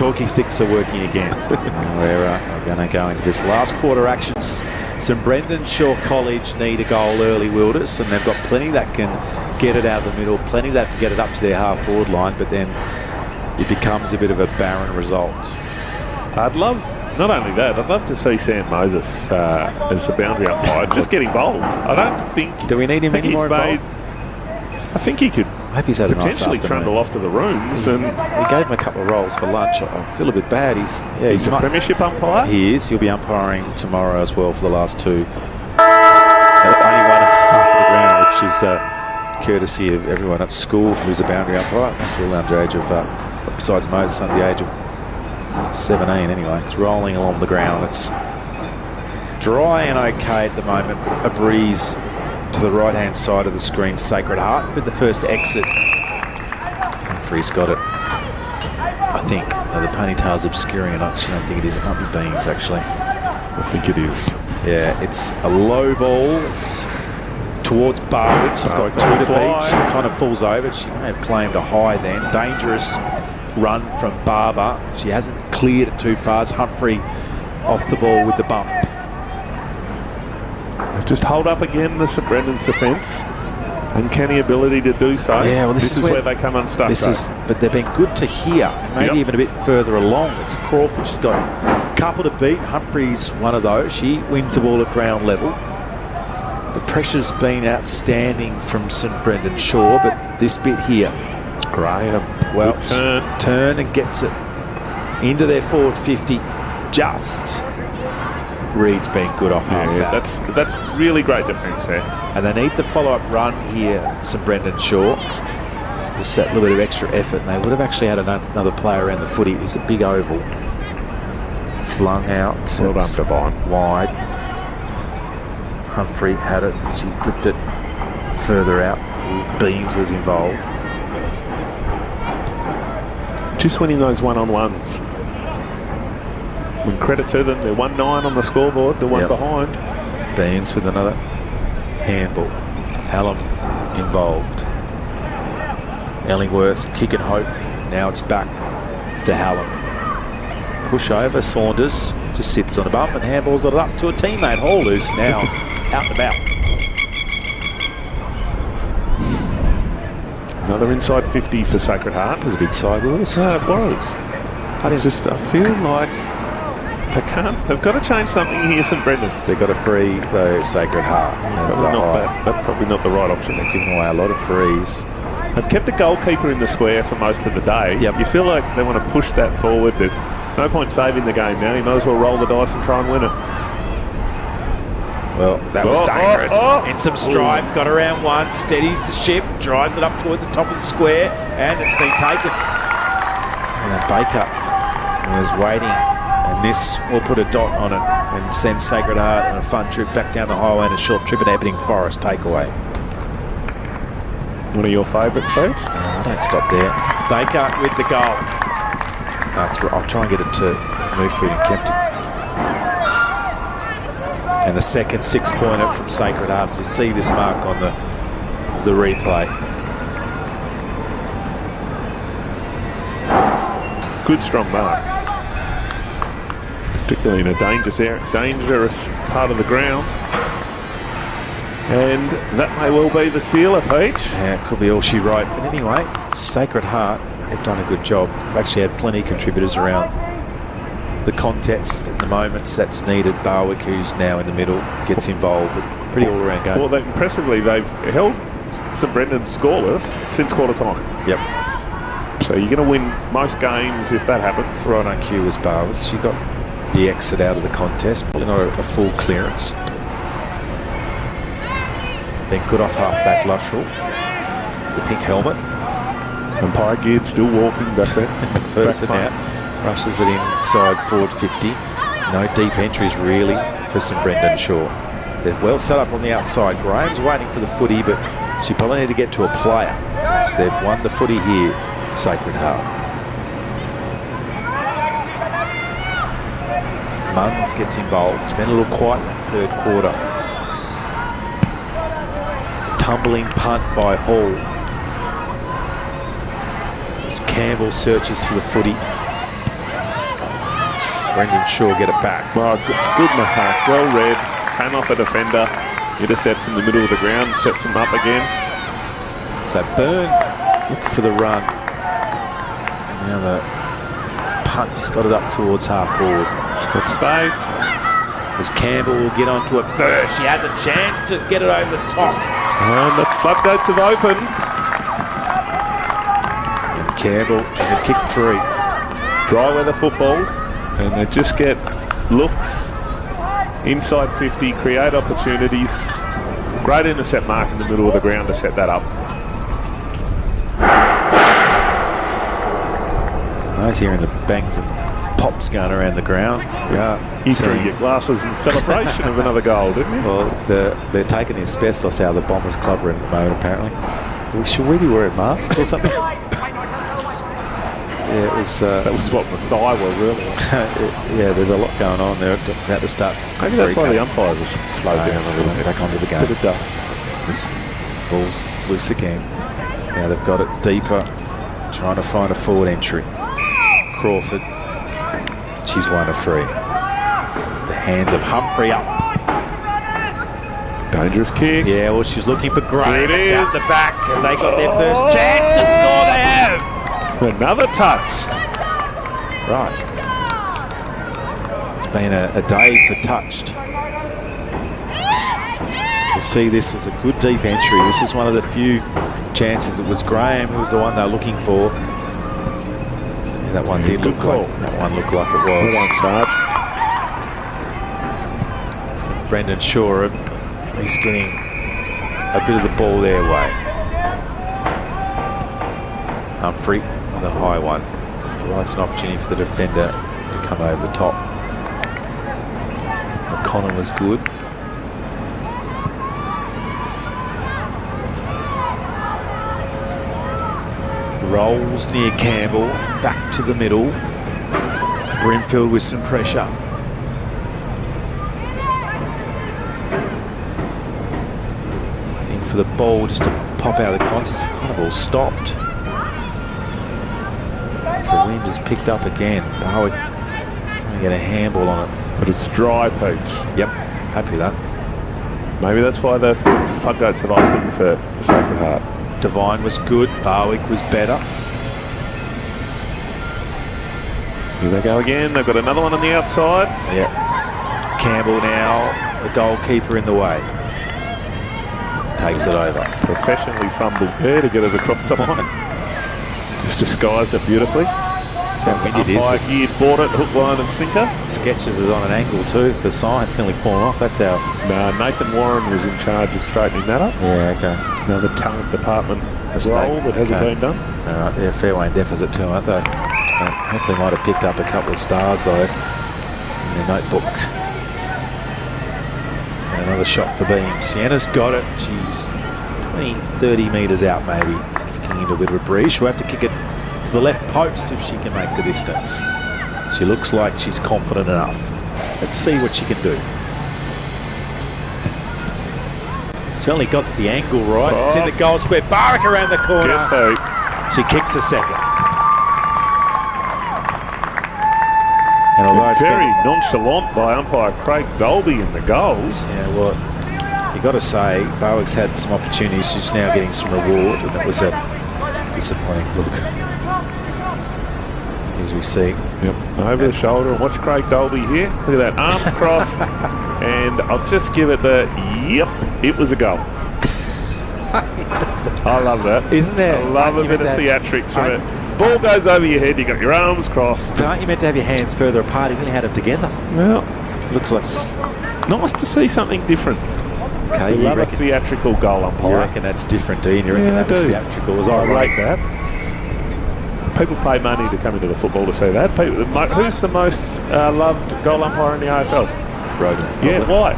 talking sticks are working again. We're going to go into this last quarter actions. St Brendan Shaw College need a goal early, Wilders, and they've got plenty that can get it out of the middle, plenty that can get it up to their half-forward line, but then it becomes a bit of a barren result. I'd love, not only that, I'd love to see Sam Moses as the boundary umpire just get involved. I don't think... Do we need him any more involved? I think he could I hope he's had potentially a nice trundle off to the rooms. And we gave him a couple of rolls for lunch. I feel a bit bad. He's a premiership umpire? He is. He'll be umpiring tomorrow as well for the last two. Only one half of the ground, which is courtesy of everyone at school who's a boundary umpire. That's all under age of, besides Moses, under the age of 17 anyway. It's rolling along the ground. It's dry and okay at the moment. A breeze to the right-hand side of the screen. Sacred Heart for the first exit. Humphrey's got it. I think the ponytail's obscuring it. I actually don't think it is. It might be Beams, actually. I think it is. Yeah, it's a low ball. It's towards Barwood. She's got two to beat. She kind of falls over. She may have claimed a high then. Dangerous run from Barber. She hasn't cleared it too far. Humphrey off the ball with the bump. Just hold up again the St Brendan's defence. Uncanny ability to do so. Yeah, well, this is where they come unstuck. But they've been good to here, and maybe even a bit further along. It's Crawford. She's got a couple to beat. Humphrey's one of those. She wins the ball at ground level. The pressure's been outstanding from St Brendan Shaw, but this bit here, Graham, well, turn and gets it into their forward 50. Just Reed's been good off half-back. That's really great defence there. And they need the follow-up run here, St Brendan Shaw. Just that little bit of extra effort, and they would have actually had another player around the footy. It's a big oval. Flung out. Well done, Devine. Wide. Humphrey had it. She flipped it further out. Beams was involved. Just winning those one-on-ones. When credit to them, they're 1-9 on the scoreboard, the one behind. Beans with another handball. Hallam involved. Ellingworth, kick and hope. Now it's back to Hallam. Push over, Saunders just sits on the bump and handballs it up to a teammate. Hall, who's now out and about. Another inside 50 for Sacred Heart. It was a big side, Willis. No, it was. I feel like they've got to change something here, St Brendan's. They've got to free the Sacred Heart. That's probably not the right option. They've given away a lot of frees. They've kept the goalkeeper in the square for most of the day. Yep. You feel like they want to push that forward, but no point saving the game now. You might as well roll the dice and try and win it. Well, that was dangerous. And some strife. Got around one. Steadies the ship. Drives it up towards the top of the square. And it's been taken. And then Baker was waiting. And this will put a dot on it and send Sacred Heart on a fun trip back down the highway and a short trip at Epping Forest takeaway. One of your favourites, Pooch? I don't stop there. Baker with the goal. I'll try and get it to move through and kept it. And the second 6-pointer from Sacred Heart. We see this mark on the replay. Good strong mark. Particularly in a dangerous part of the ground. And that may well be the sealer, Peach. Yeah, it could be all she wrote. But anyway, Sacred Heart have done a good job. They've actually had plenty of contributors around the contest in the moments that's needed. Barwick, who's now in the middle, gets involved. But pretty all-around game. Well, impressively, they've held St Brendan scoreless since quarter time. Yep. So you're going to win most games if that happens. Right on cue was Barwick. She got the exit out of the contest. Probably not a full clearance. Then good off half-back lateral. The pink helmet. Umpire Geared still walking back there. First and out. Rushes it inside forward 50. No deep entries really for St Brendan Shaw. They're well set up on the outside. Graham's waiting for the footy, but she probably need to get to a player. So they've won the footy here, Sacred Heart. Munns gets involved. It's been a little quiet in that third quarter. Tumbling punt by Hall. As Campbell searches for the footy. Brendan Shaw get it back. Well, it's good mark. Well read. Came off a defender. Intercepts in the middle of the ground. Sets them up again. So Byrne look for the run. And now the punt's got it up towards half forward. She's got space. As Campbell will get onto it first. She has a chance to get it over the top. And the floodgates have opened. And Campbell, they've kicked 3. Dry weather football. And they just get looks inside 50, create opportunities. Great intercept mark in the middle of the ground to set that up. Nice hearing the bangs and pops going around the ground. Yeah, You threw your glasses in celebration of another goal, didn't you? Well, they're taking the asbestos out of the Bombers Club room at the moment, apparently. Well, should we be wearing masks or something? Yeah, it was. That was what Messiah was earlier. Yeah, there's a lot going on there. About to start. Maybe that's why the umpires are slowed down a little bit. Back onto the game. But it does. This ball's loose again. Now they've got it deeper, trying to find a forward entry. Crawford. She's 1 of 3. The hands of Humphrey up. Dangerous kick. Yeah, well, she's looking for Gray. It It's is. out the back, and they got their first chance to score. They have. Another touched. Right. It's been a day for touched. You'll see this was a good deep entry. This is one of the few chances. It was Graham who was the one they were looking for. Yeah, that one did look like that one looked like it was. Well done, Sarge. So Brendan Shaw, he's getting a bit of the ball their way. Humphrey with a high one. Provides an opportunity for the defender to come over the top. O'Connor was good. Rolls near Campbell, back to the middle. Brimfield with some pressure. Waiting for the ball just to pop out of the contest. They've kind of all stopped. So wind has picked up again. Barwick going to get a handball on it. But it's dry, Peach. Yep, happy with that. Maybe that's why the floodgates have opened for Sacred Heart. Devine was good. Barwick was better. Here they go again. They've got another one on the outside. Yep. Campbell now, the goalkeeper in the way. Takes it over. Professionally fumbled there to get it across the line. Just disguised it beautifully. How windy it is. He bought it, hook, line and sinker. Sketches it on an angle too. The sign's nearly fallen off. That's how. No, Nathan Warren was in charge of straightening that up. Yeah, okay. Another talent department Mistake. role that hasn't been done. All right, they're fairway in deficit too, aren't they? Hopefully might have picked up a couple of stars though in their notebook. And another shot for Beam. Sienna's got it. She's 20-30 metres out maybe. Kicking into a bit of a breeze. She'll have to kick it to the left post if she can make the distance. She looks like she's confident enough. Let's see what she can do. Certainly got the angle right. Oh. It's in the goal square. Barwick around the corner. Guess who? She kicks a second. And although it's Very nonchalant by umpire Craig Dolby in the goals. yeah, well, you got to say, Barwick's had some opportunities. She's now getting some reward, and it was a disappointing look. As we see. Yep. Over the shoulder, and watch Craig Dolby here. Look at that, arms crossed. And I'll just give it the, yep, it was a goal. I love that. Isn't it? I love a bit of theatrics from it. Ball goes over your head, you got your arms crossed. But aren't you meant to have your hands further apart? You really had them together. Well, Looks like. nice to see something different. Okay, We love a theatrical goal you umpire. reckon that's different, do you? And you reckon Yeah, that was I do. theatrical? Was I I rate right? that. People pay money to come into the football to see that. Who's the most loved goal umpire in the AFL? Roden. Yeah, why?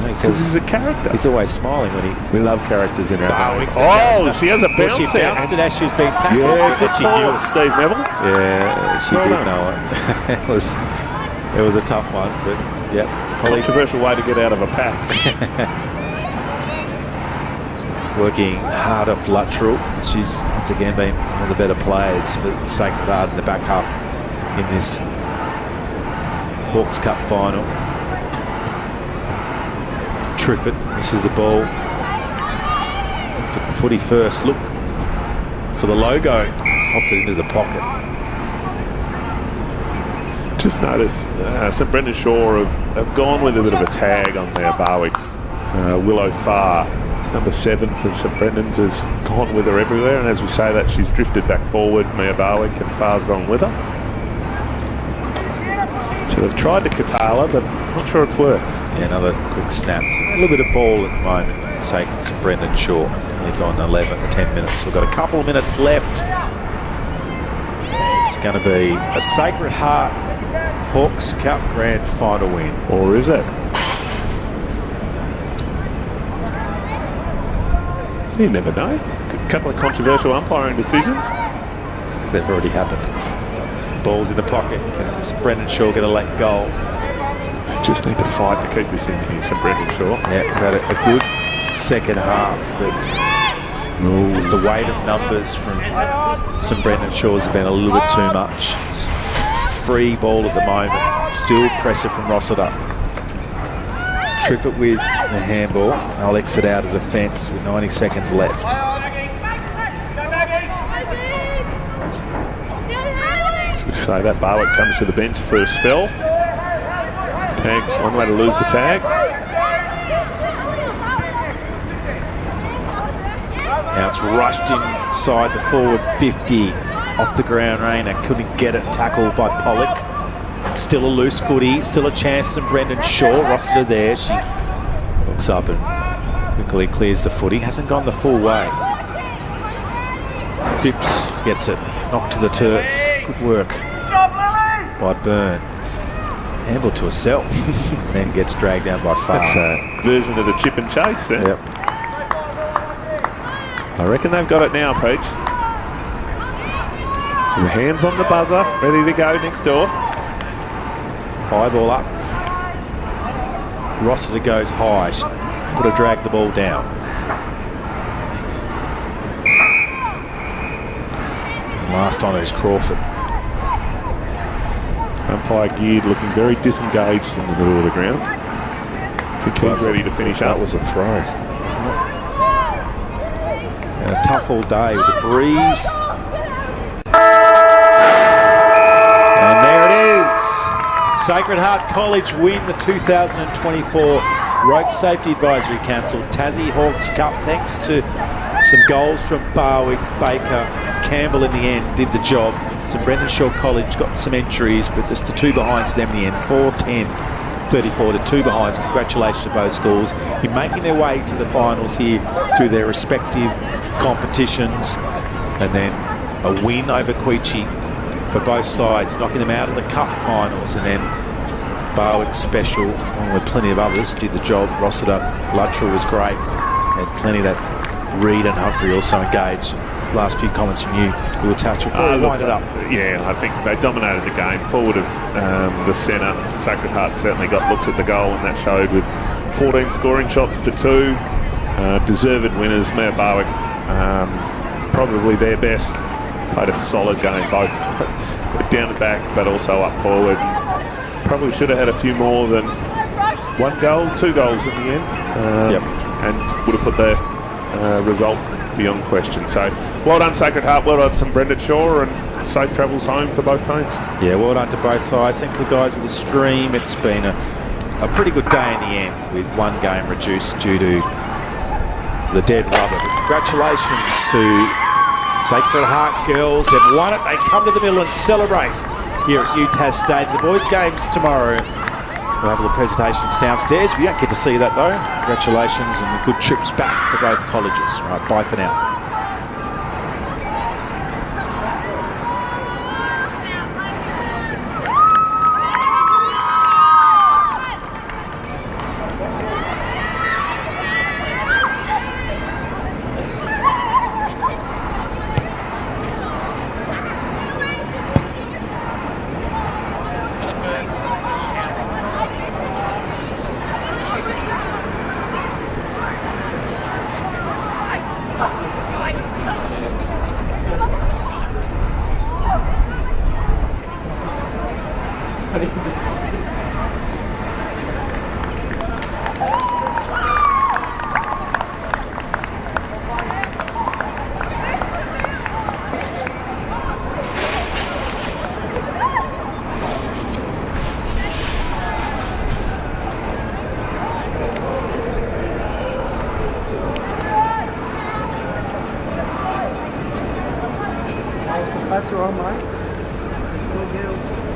He Because says he's a character. he's always smiling when he. We love characters in our Barwick's game. a Oh, character. she has a Well, bounce she there. bounced it as she was being tackled. Yeah, good but she knew call, it. Steve Neville. Yeah, she Well did done. know it. It was a tough one, but yeah, Controversial way to get out of a pack. working hard off Luttrell. She's once again been one of the better players for Sacred Heart in the back half in this Hawks Cup final. Triffett misses the ball. Looked at the footy first. Look for the logo. Popped it into the pocket. Just noticed St Brendan Shaw have gone with a bit of a tag on their Barwick. Willow Farr, number 7 for St Brendan's, has gone with her everywhere, and as we say that, she's drifted back forward. Mia Barwick, and Farr's gone with her. So they've tried to curtail her, but I'm not sure it's worked. Yeah, another quick snap. A little bit of ball at the moment. St Brendan Shaw only gone 10 minutes. We've got a couple of minutes left. It's going to be a Sacred Heart Hawks Cup Grand Final win. Or is it? You never know. A couple of controversial umpiring decisions. They've already happened. Ball's in the pocket. Can St Brendan Shaw get a late goal? Just need to fight to keep this in here, St Brendan Shaw. Yeah, had a good second half, but just the weight of numbers from St Brendan Shaw's have been a little bit too much. It's free ball at the moment. Still pressure from Rossiter. Triffett with the handball. I'll exit out of defence with 90 seconds left. So that Barwick comes to the bench for a spell. Tag's one way to lose the tag. Now it's rushed inside the forward 50. Off the ground, Rayner couldn't get it. Tackled by Pollock. Still a loose footy. Still a chance. St Brendan Shaw. Rossiter there. She looks up and quickly clears the footy. Hasn't gone the full way. Phipps gets it. Knocked to the turf. Good work by Byrne. Handball to herself. And then gets dragged down by Farr. That's a version of the chip and chase. Eh? Yep. I reckon they've got it now, Peach. Hands on the buzzer, ready to go next door. High ball up. Rossiter goes high. She able to drag the ball down. And last on it is Crawford. Umpire Geared looking very disengaged in the middle of the ground. I think he's ready to finish up. That was a throw, wasn't it? And a tough all day with the breeze. And there it is. Sacred Heart College win the 2024 Road Safety Advisory Council Tassie Hawks Cup, thanks to some goals from Barwick, Baker, Campbell in the end did the job. St Brendan Shaw College got some entries, but just the two behinds to them in the end. 4-10, 34 to 2 behinds. Congratulations to both schools in making their way to the finals here through their respective competitions. And then a win over Queechee for both sides, knocking them out of the cup finals. And then Barwick special, along with plenty of others, did the job. Rossiter, Luttrell was great. Had plenty of that. Reid and Humphrey also engaged. Last few comments from you, UTAS, before we wind it up. Yeah, I think they dominated the game. Forward of the centre, Sacred Heart certainly got looks at the goal, and that showed with 14 scoring shots to 2. Deserved winners. Mia Barwick, probably their best. Played a solid game, both down the back but also up forward. Probably should have had a few more than 1 goal, 2 goals in the end. And would have put the result beyond question. So well done Sacred Heart, well done St Brendan Shaw, and safe travels home for both teams. Yeah, well done to both sides. Thanks to the guys with the stream. It's been a pretty good day in the end, with 1 game reduced due to the dead rubber. But congratulations to Sacred Heart girls. They've won it. They come to the middle and celebrate here at UTAS Stadium. The boys' games tomorrow. We'll have all the presentations downstairs. We don't get to see that though. Congratulations and good trips back for both colleges. All right, bye for now. That's all right, mate. All girls.